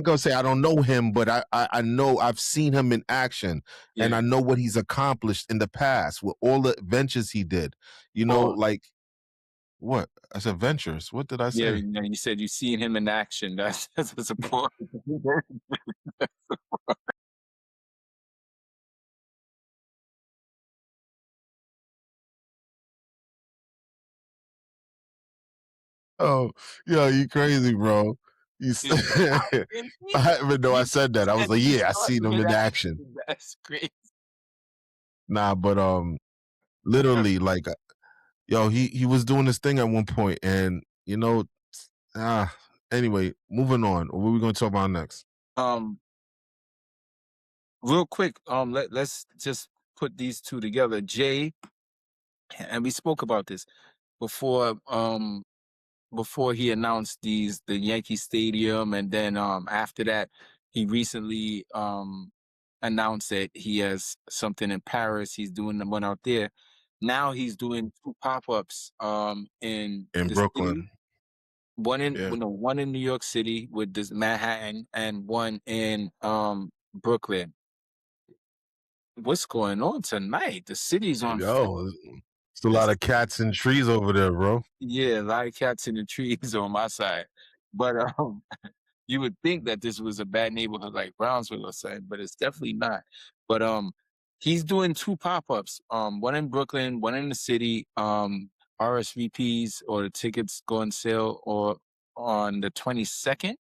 gonna say I don't know him, but I know I've seen him in action, and I know what he's accomplished in the past with all the ventures he did. You know, like, what? I said ventures. What did I say?
Yeah, you said you seen him in action. That's a point.
Oh, yeah, you crazy, bro. Even though I said that, I was like, yeah, I seen him in action.
That's great.
Nah, but literally, like, yo, he was doing this thing at one point, and anyway, moving on. What are we gonna talk about next?
Real quick, let's just put these two together. Jay, and we spoke about this before he announced the Yankee Stadium, and then after that he recently announced that he has something in Paris. He's doing the one out there. Now he's doing 2 pop-ups in the
Brooklyn.
city. One in New York City with this Manhattan, and one in Brooklyn. What's going on tonight? The city's on fire.
It's a lot of cats and trees over there, bro.
Yeah, a lot of cats in the trees on my side. But you would think that this was a bad neighborhood like Brownsville or something, but it's definitely not. But he's doing 2 pop-ups, one in Brooklyn, one in the city. RSVPs or the tickets go on sale or on the 22nd,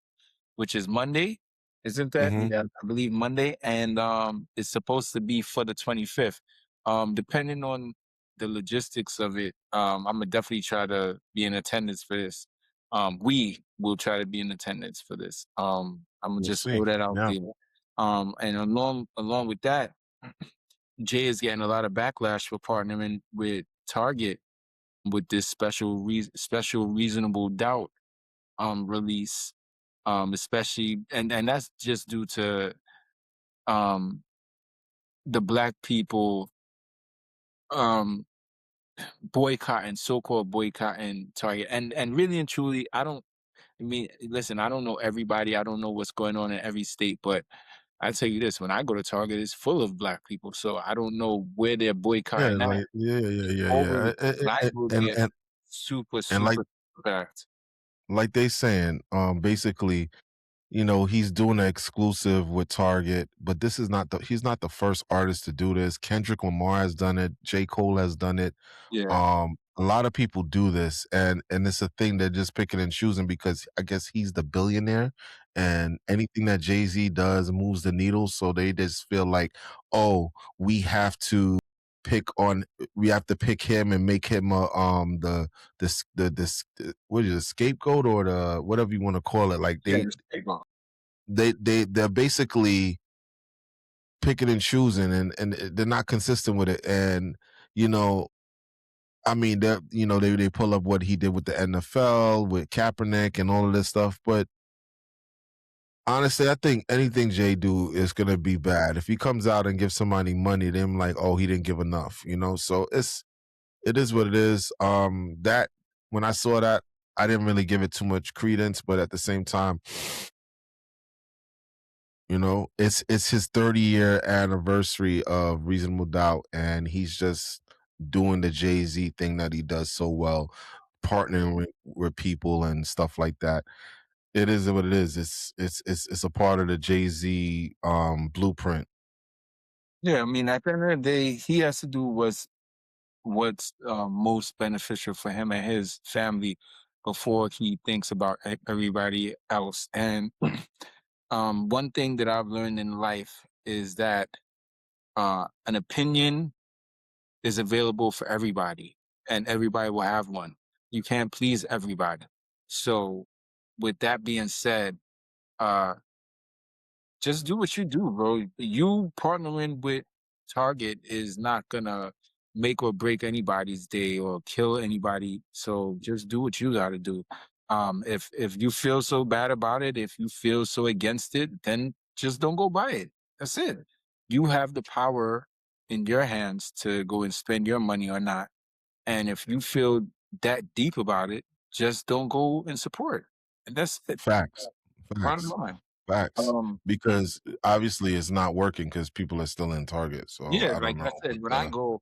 which is Monday. Isn't that?
Mhm.
Yeah, I believe Monday. And it's supposed to be for the 25th. Depending on the logistics of it, I'm gonna definitely try to be in attendance for this. We will try to be in attendance for this. I'm gonna
We'll
just
see.
throw that out
Yeah.
there. And along with that, Jay is getting a lot of backlash for partnering with Target with this special reasonable doubt release, especially and that's just due to the Black people so-called boycotting Target. And really and truly, listen, I don't know everybody. I don't know what's going on in every state, but I tell you this, when I go to Target, it's full of Black people. So I don't know where they're boycotting at.
Yeah.
Black will get
And
super
like
backed.
like they saying, basically, he's doing an exclusive with Target, but he's not the first artist to do this. Kendrick Lamar has done it. J. Cole has done it.
Yeah.
A lot of people do this, and it's a thing they're just picking and choosing because I guess he's the billionaire, and anything that Jay-Z does moves the needle. So they just feel like, oh, we have to pick him and make him what is it, scapegoat or the whatever you want to call it. Like they're basically picking and choosing, and they're not consistent with it. And they pull up what he did with the NFL with Kaepernick and all of this stuff, but honestly, I think anything Jay do is gonna be bad. If he comes out and gives somebody money, then like, oh, he didn't give enough, So it is what it is. That when I saw that, I didn't really give it too much credence, but at the same time, it's his 30-year anniversary of Reasonable Doubt, and he's just doing the Jay-Z thing that he does so well, partnering with people and stuff like that. It is what it is. It's a part of the Jay-Z blueprint.
Yeah, at the end of the day, he has to do what's most beneficial for him and his family before he thinks about everybody else. And one thing that I've learned in life is that an opinion is available for everybody, and everybody will have one. You can't please everybody. So with that being said, just do what you do, bro. You partnering with Target is not gonna make or break anybody's day or kill anybody. So just do what you gotta do. If you feel so bad about it, if you feel so against it, then just don't go buy it. That's it. You have the power in your hands to go and spend your money or not. And if you feel that deep about it, just don't go and support. And that's it.
Facts.
Bottom line.
Facts. Because obviously it's not working because people are still in Target. So
yeah,
I don't
like
know.
I said, when I go,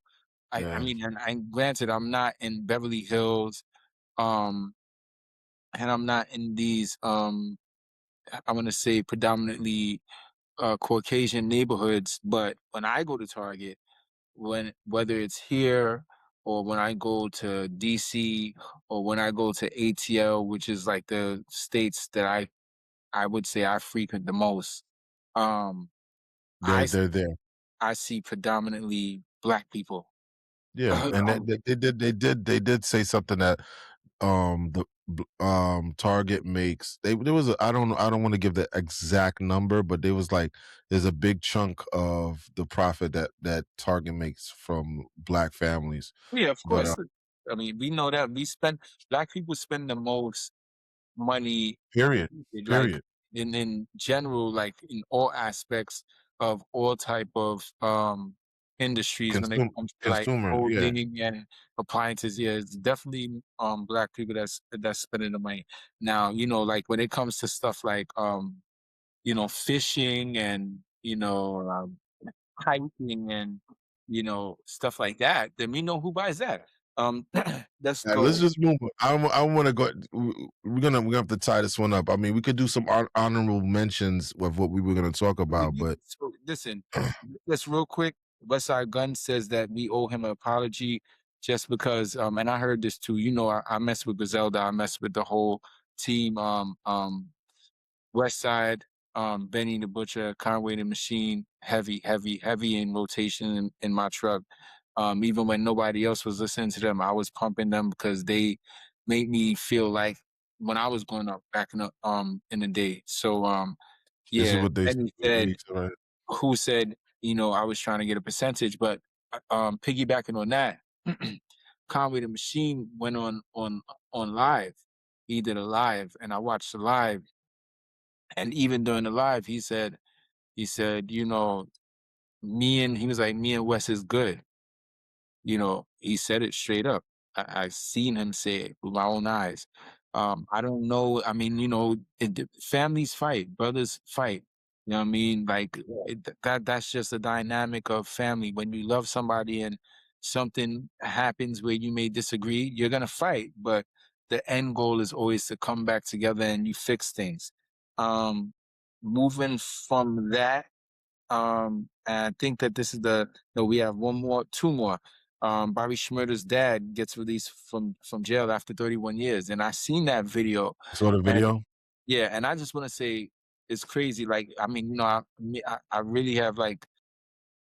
and granted, I'm not in Beverly Hills, and I'm not in these, I'm gonna say predominantly Caucasian neighborhoods. But when I go to Target, whether it's here or when I go to DC or when I go to ATL, which is like the states that I I would say I frequent the most. Um,
They're
I
they're there.
I see predominantly black people.
Yeah, and they did say something that Target makes. There was I don't want to give the exact number, but there was like there's a big chunk of the profit that Target makes from black families.
Yeah, of
But
course. I mean, we know that black people spend the most money,
period,
like
period.
in general, like in all aspects of all type of industries when it comes to like
Consumer, yeah.
clothing and appliances. Yeah, it's definitely black people that's spending the money. Now, like when it comes to stuff like fishing and hiking and stuff like that, then we know who buys that. Let's
All right, let's
go.
just move on. I want to go. We're gonna have to tie this one up. I mean, we could do some honorable mentions with what we were gonna talk about, but
So, listen, just real quick. Westside Gunn says that we owe him an apology just because, and I heard this too. I mess with Griselda. I mess with the whole team. Westside, Benny the Butcher, Conway the Machine, heavy, heavy, heavy in rotation in my truck. Even when nobody else was listening to them, I was pumping them because they made me feel like when I was growing up back in the day. So
this is
yeah,
what they
Benny said,
right?
who said, I was trying to get a percentage, but piggybacking on that, Conway the Machine went on live. He did a live, and I watched the live. And even during the live, he said, he was like, me and Wes is good. He said it straight up. I seen him say it with my own eyes. I don't know. I mean, families fight, brothers fight. You know what I mean? Like that's just a dynamic of family. When you love somebody and something happens where you may disagree, you're gonna fight, but the end goal is always to come back together and you fix things. Um, Moving from that, and I think that this is no, we have two more. Bobby Shmurda's dad gets released from jail after 31 years, and I seen that video.
Saw the
And
video.
yeah, and I just want to say it's crazy. Like, I mean, I really have like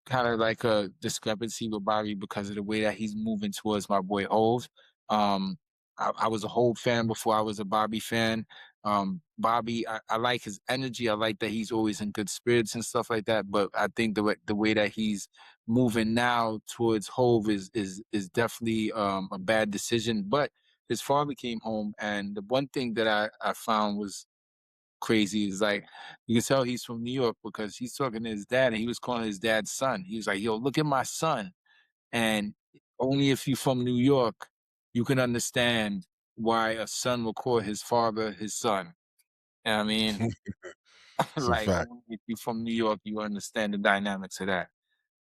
kind of like a discrepancy with Bobby because of the way that he's moving towards my boy Hove. I was a Hove fan before I was a Bobby fan. Bobby, I like his energy. I like that he's always in good spirits and stuff like that. But I think the way that he's moving now towards Hove is definitely a bad decision. But his father came home, and the one thing that I found was crazy is like you can tell he's from New York because he's talking to his dad and he was calling his dad son. He was like, "Yo, look at my son." And only if you're from New York, you can understand why a son will call his father his son. You know what I mean?
It's a
Like
fact.
only if you're from New York, you understand the dynamics of that.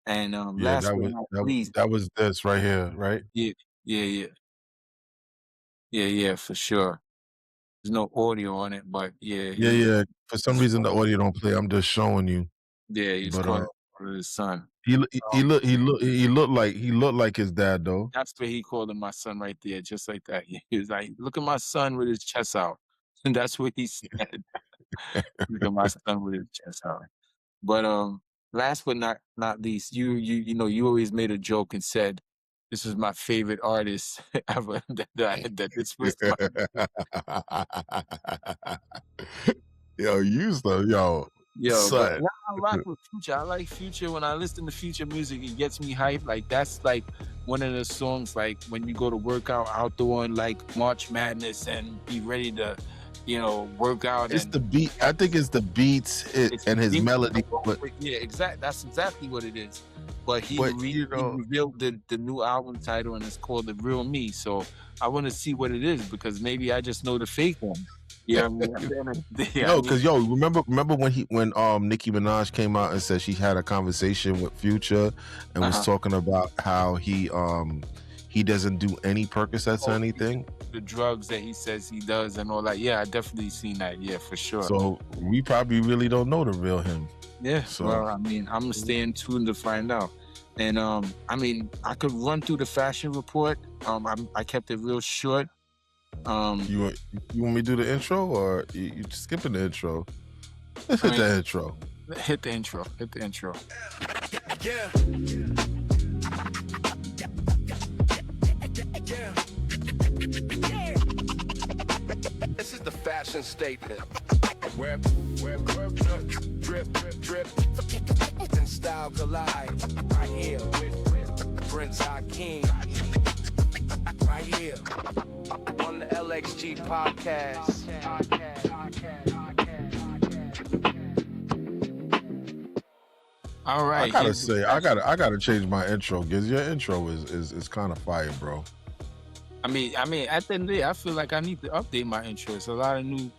And
Yeah,
last but not least,
that was this right here, right?
yeah, yeah, yeah, for sure. There's no audio on it, but yeah,
Yeah, yeah. For some reason, the audio don't play. I'm just showing you.
he's
But
calling his son.
he looked like his dad though.
That's what he called him, my son, right there, just like that. He was like, "Look at my son with his chest out," and that's what he said. Look at my son with his chest out. But last but not least, you always made a joke and said, "This is my favorite artist ever." that this was but
son.
now I rock with Future. I like Future. When I listen to Future music, it gets me hyped. Like that's like one of the songs like when you go to work out doing like March Madness and be ready to, work out.
It's
and
the beat. I think it's the beats and his melody. But
yeah, exactly. That's exactly what it is. But he
you know,
revealed the new album title and it's called The Real Me. So I want to see what it is because maybe I just know the fake one. Yeah,
no, because remember when Nicki Minaj came out and said she had a conversation with Future and was talking about how he doesn't do any Percocets or anything.
The drugs that he says he does and all that. Yeah, I definitely seen that. Yeah, for sure.
So we probably really don't know the real him.
Yeah.
So,
well, I mean, I'm gonna stay in tune to find out. And I mean, I could run through the fashion report. I kept it real short.
You want me to do the intro, or you just skipping the intro? Let's hit the intro.
Hit the intro. Hit the intro.
Yeah. This is the fashion statement. Where drip, and style collide. Right here with Prince Hakeem. Right here on the LXG Podcast.
All right.
I gotta say, I gotta change my intro because your intro is kind of fire, bro.
I mean, at the end of the day, I feel like I need to update my intro. It's a lot of new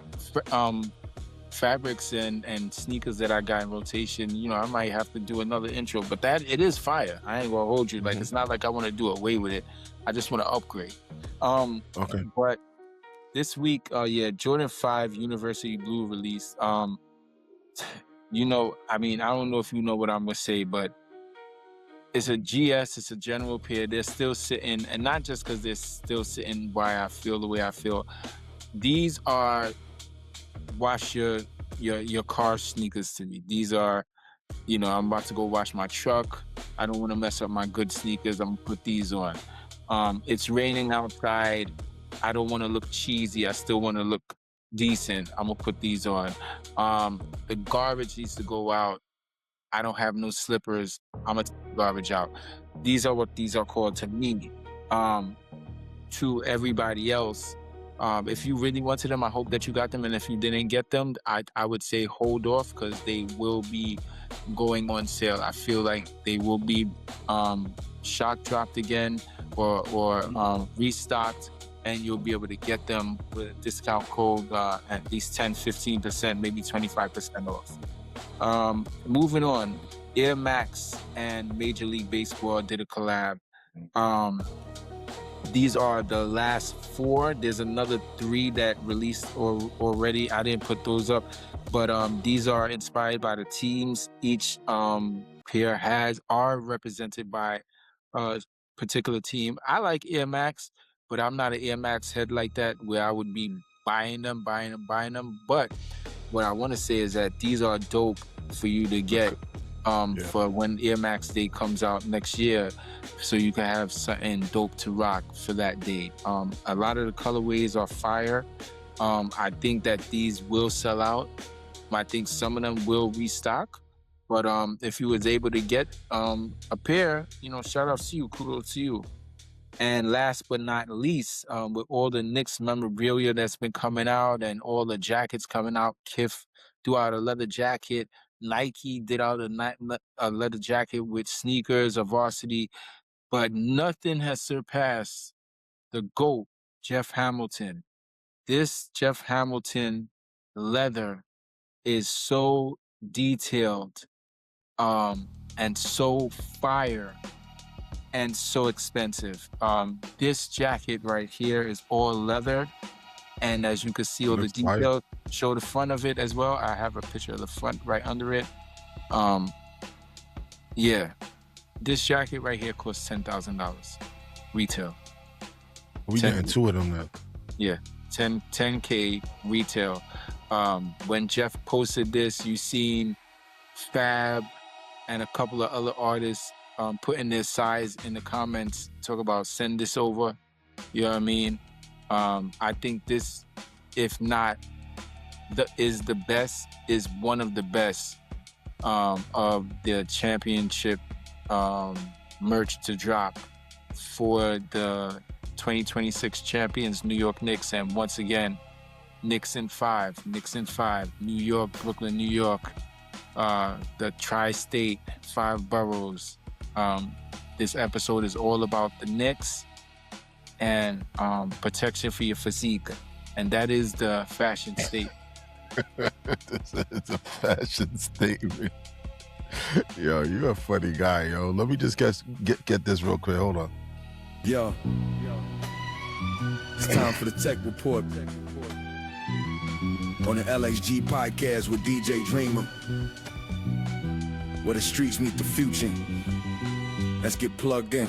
fabrics and sneakers that I got in rotation. You know, I might have to do another intro, but it is fire. I ain't gonna hold you. Like, it's not like I want to do away with it. I just want to upgrade.
Okay.
But this week, Jordan 5 University Blue release. You know, I mean, I don't know if you know what I'm gonna say, but it's a GS, it's a general pair. They're still sitting, and not just because they're still sitting why I feel the way I feel. These are wash your car sneakers to me. These are, you know, I'm about to go wash my truck. I don't want to mess up my good sneakers. I'm gonna put these on. It's raining outside. I don't want to look cheesy. I still want to look decent. I'm gonna put these on. The garbage needs to go out. I don't have no slippers. I'm gonna take the garbage out. These are what these are called to me. To everybody else, if you really wanted them, I hope that you got them. And if you didn't get them, I would say hold off because they will be going on sale. I feel like they will be shock dropped again or restocked, and you'll be able to get them with a discount code at least 10-15%, maybe 25% off. Moving on, Air Max and Major League Baseball did a collab. These are the last 4. There's another 3 that released already. I didn't put those up, but these are inspired by the teams. Each pair are represented by a particular team. I like Air Max, but I'm not an Air Max head like that where I would be buying them. But what I want to say is that these are dope for you to get for when Air Max Day comes out next year, so you can have something dope to rock for that day. A lot of the colorways are fire. I think that these will sell out. I think some of them will restock. But if you was able to get a pair, you know, shout out to you, kudos to you. And last but not least, with all the Knicks memorabilia that's been coming out and all the jackets coming out, Kif threw out a leather jacket. Nike did out a leather jacket with sneakers, a varsity. But nothing has surpassed the GOAT, Jeff Hamilton. This Jeff Hamilton leather is so detailed and so fire and so expensive. This jacket right here is all leather, and as you can see all the details, show the front of it as well. I have a picture of the front right under it. This jacket right here costs $10,000 retail.
We getting 2 of them now.
Yeah, 10K retail. When Jeff posted this, you seen Fab and a couple of other artists putting their size in the comments, talk about send this over. You know what I mean? I think this, if not is one of the best of the championship merch to drop for the 2026 champions, New York Knicks. And once again, Knicks in 5, New York, Brooklyn, New York, the tri-state, 5 boroughs. This episode is all about the Knicks and protection for your physique, and that is the fashion state.
It's a fashion statement. Yo, you're a funny guy, yo. Let me just get this real quick. Hold on.
Yo, it's time for the tech report on the LXG Podcast with DJ Dreamer, where the streets meet the future. Let's get plugged in.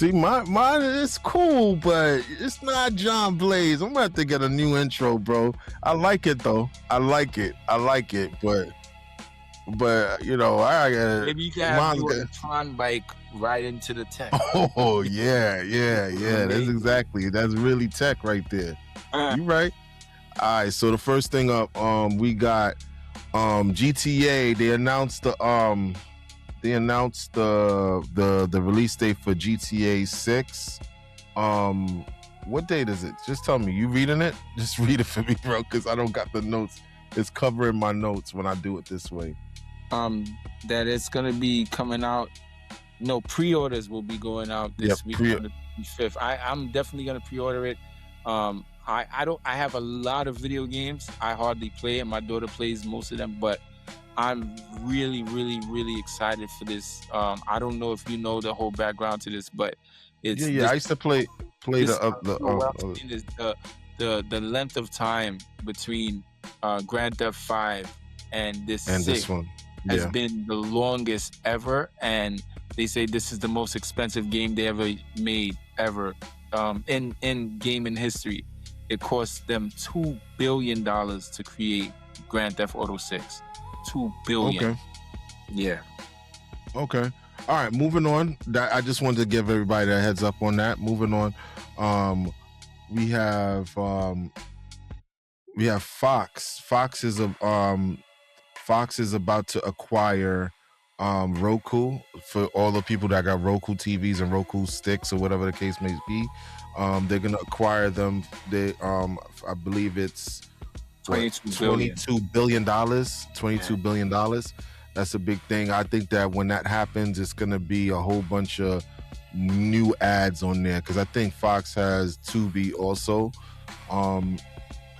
See, mine is cool, but it's not John Blaze. I'm gonna have to get a new intro, bro. I like it though. I like it, but you know, I gotta.
Maybe you can have you on a Tron bike right into the tech.
Oh yeah. That's really tech right there. You right. All right. So the first thing up, we got GTA. They announced the release date for GTA 6. What date is it? Just tell me. You reading it? Just read it for me, bro, because I don't got the notes. It's covering my notes when I do it this way.
That it's gonna be coming out. No, pre-orders will be going out this week on the 25th. I'm definitely gonna pre-order it. I have a lot of video games. I hardly play it. My daughter plays most of them, but I'm really, really, really excited for this. I don't know if you know the whole background to this, but it's
I used to play the
length of time between Grand Theft 5 and this one has been the longest ever, and they say this is the most expensive game they ever made in gaming history. It cost them $2 billion to create Grand Theft Auto 6. $2 billion.
Okay.
Yeah.
Okay. All right. Moving on. I just wanted to give everybody a heads up on that. Moving on. We have Fox. Fox is about to acquire Roku. For all the people that got Roku TVs and Roku sticks or whatever the case may be. They're gonna acquire them. I believe it's $22 billion. $22 billion. That's a big thing. I think that when that happens, it's gonna be a whole bunch of new ads on there, because I think Fox has Tubi also.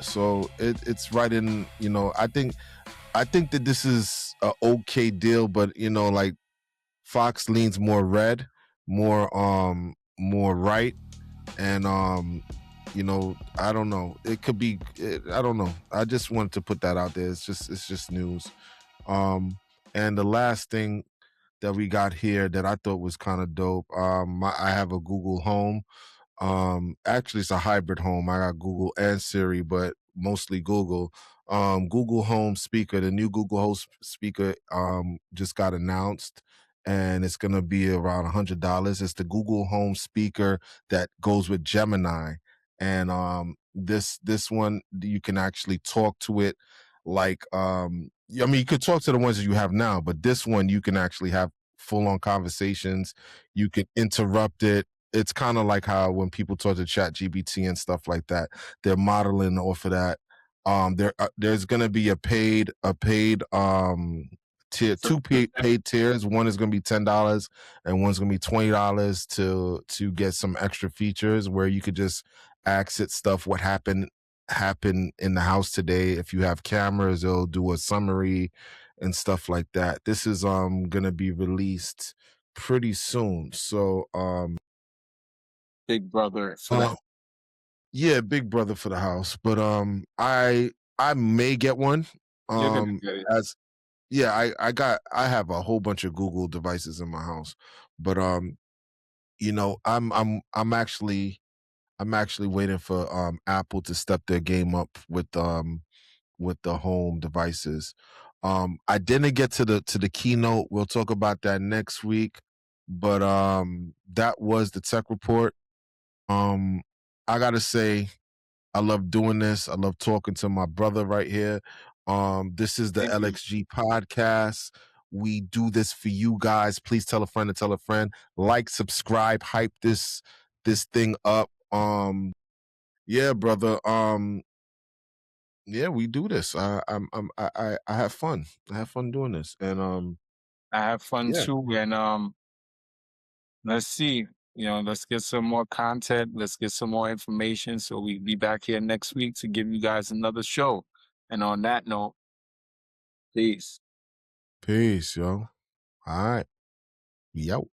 So it's right in. You know, I think that this is a okay deal, but you know, like Fox leans more red, more right, and you know, I don't know. It could be. I don't know. I just wanted to put that out there. It's just news. And the last thing that we got here that I thought was kind of dope. I have a Google Home. Actually, it's a hybrid home. I got Google and Siri, but mostly Google. Google Home speaker, the new Google Home speaker, just got announced, and it's gonna be around $100. It's the Google Home speaker that goes with Gemini, and this one you can actually talk to it like I mean, you could talk to the ones that you have now, but this one you can actually have full-on conversations. You can interrupt it. It's kind of like how when people talk to ChatGPT and stuff like that, they're modeling off of that. There's gonna be a paid tier, two paid tiers. One is gonna be $10 and one's gonna be $20 to get some extra features where you could just ask it stuff what happened in the house today. If you have cameras, it'll do a summary and stuff like that. This is gonna be released pretty soon. So
Big Brother.
Yeah, Big Brother for the house. But I may get one.
You're gonna get it.
I have a whole bunch of Google devices in my house. But you know, I'm actually waiting for Apple to step their game up with the home devices. I didn't get to the keynote. We'll talk about that next week. But that was the tech report. I gotta say, I love doing this. I love talking to my brother right here. This is the LXG Podcast. We do this for you guys. Please tell a friend to tell a friend. Like, subscribe, hype this thing up. Yeah, brother. Yeah, we do this. I have fun. I have fun doing this, and
I have fun too. And let's see. You know, let's get some more content. Let's get some more information. So we'll be back here next week to give you guys another show. And on that note, peace.
Peace, yo. All right. Yo.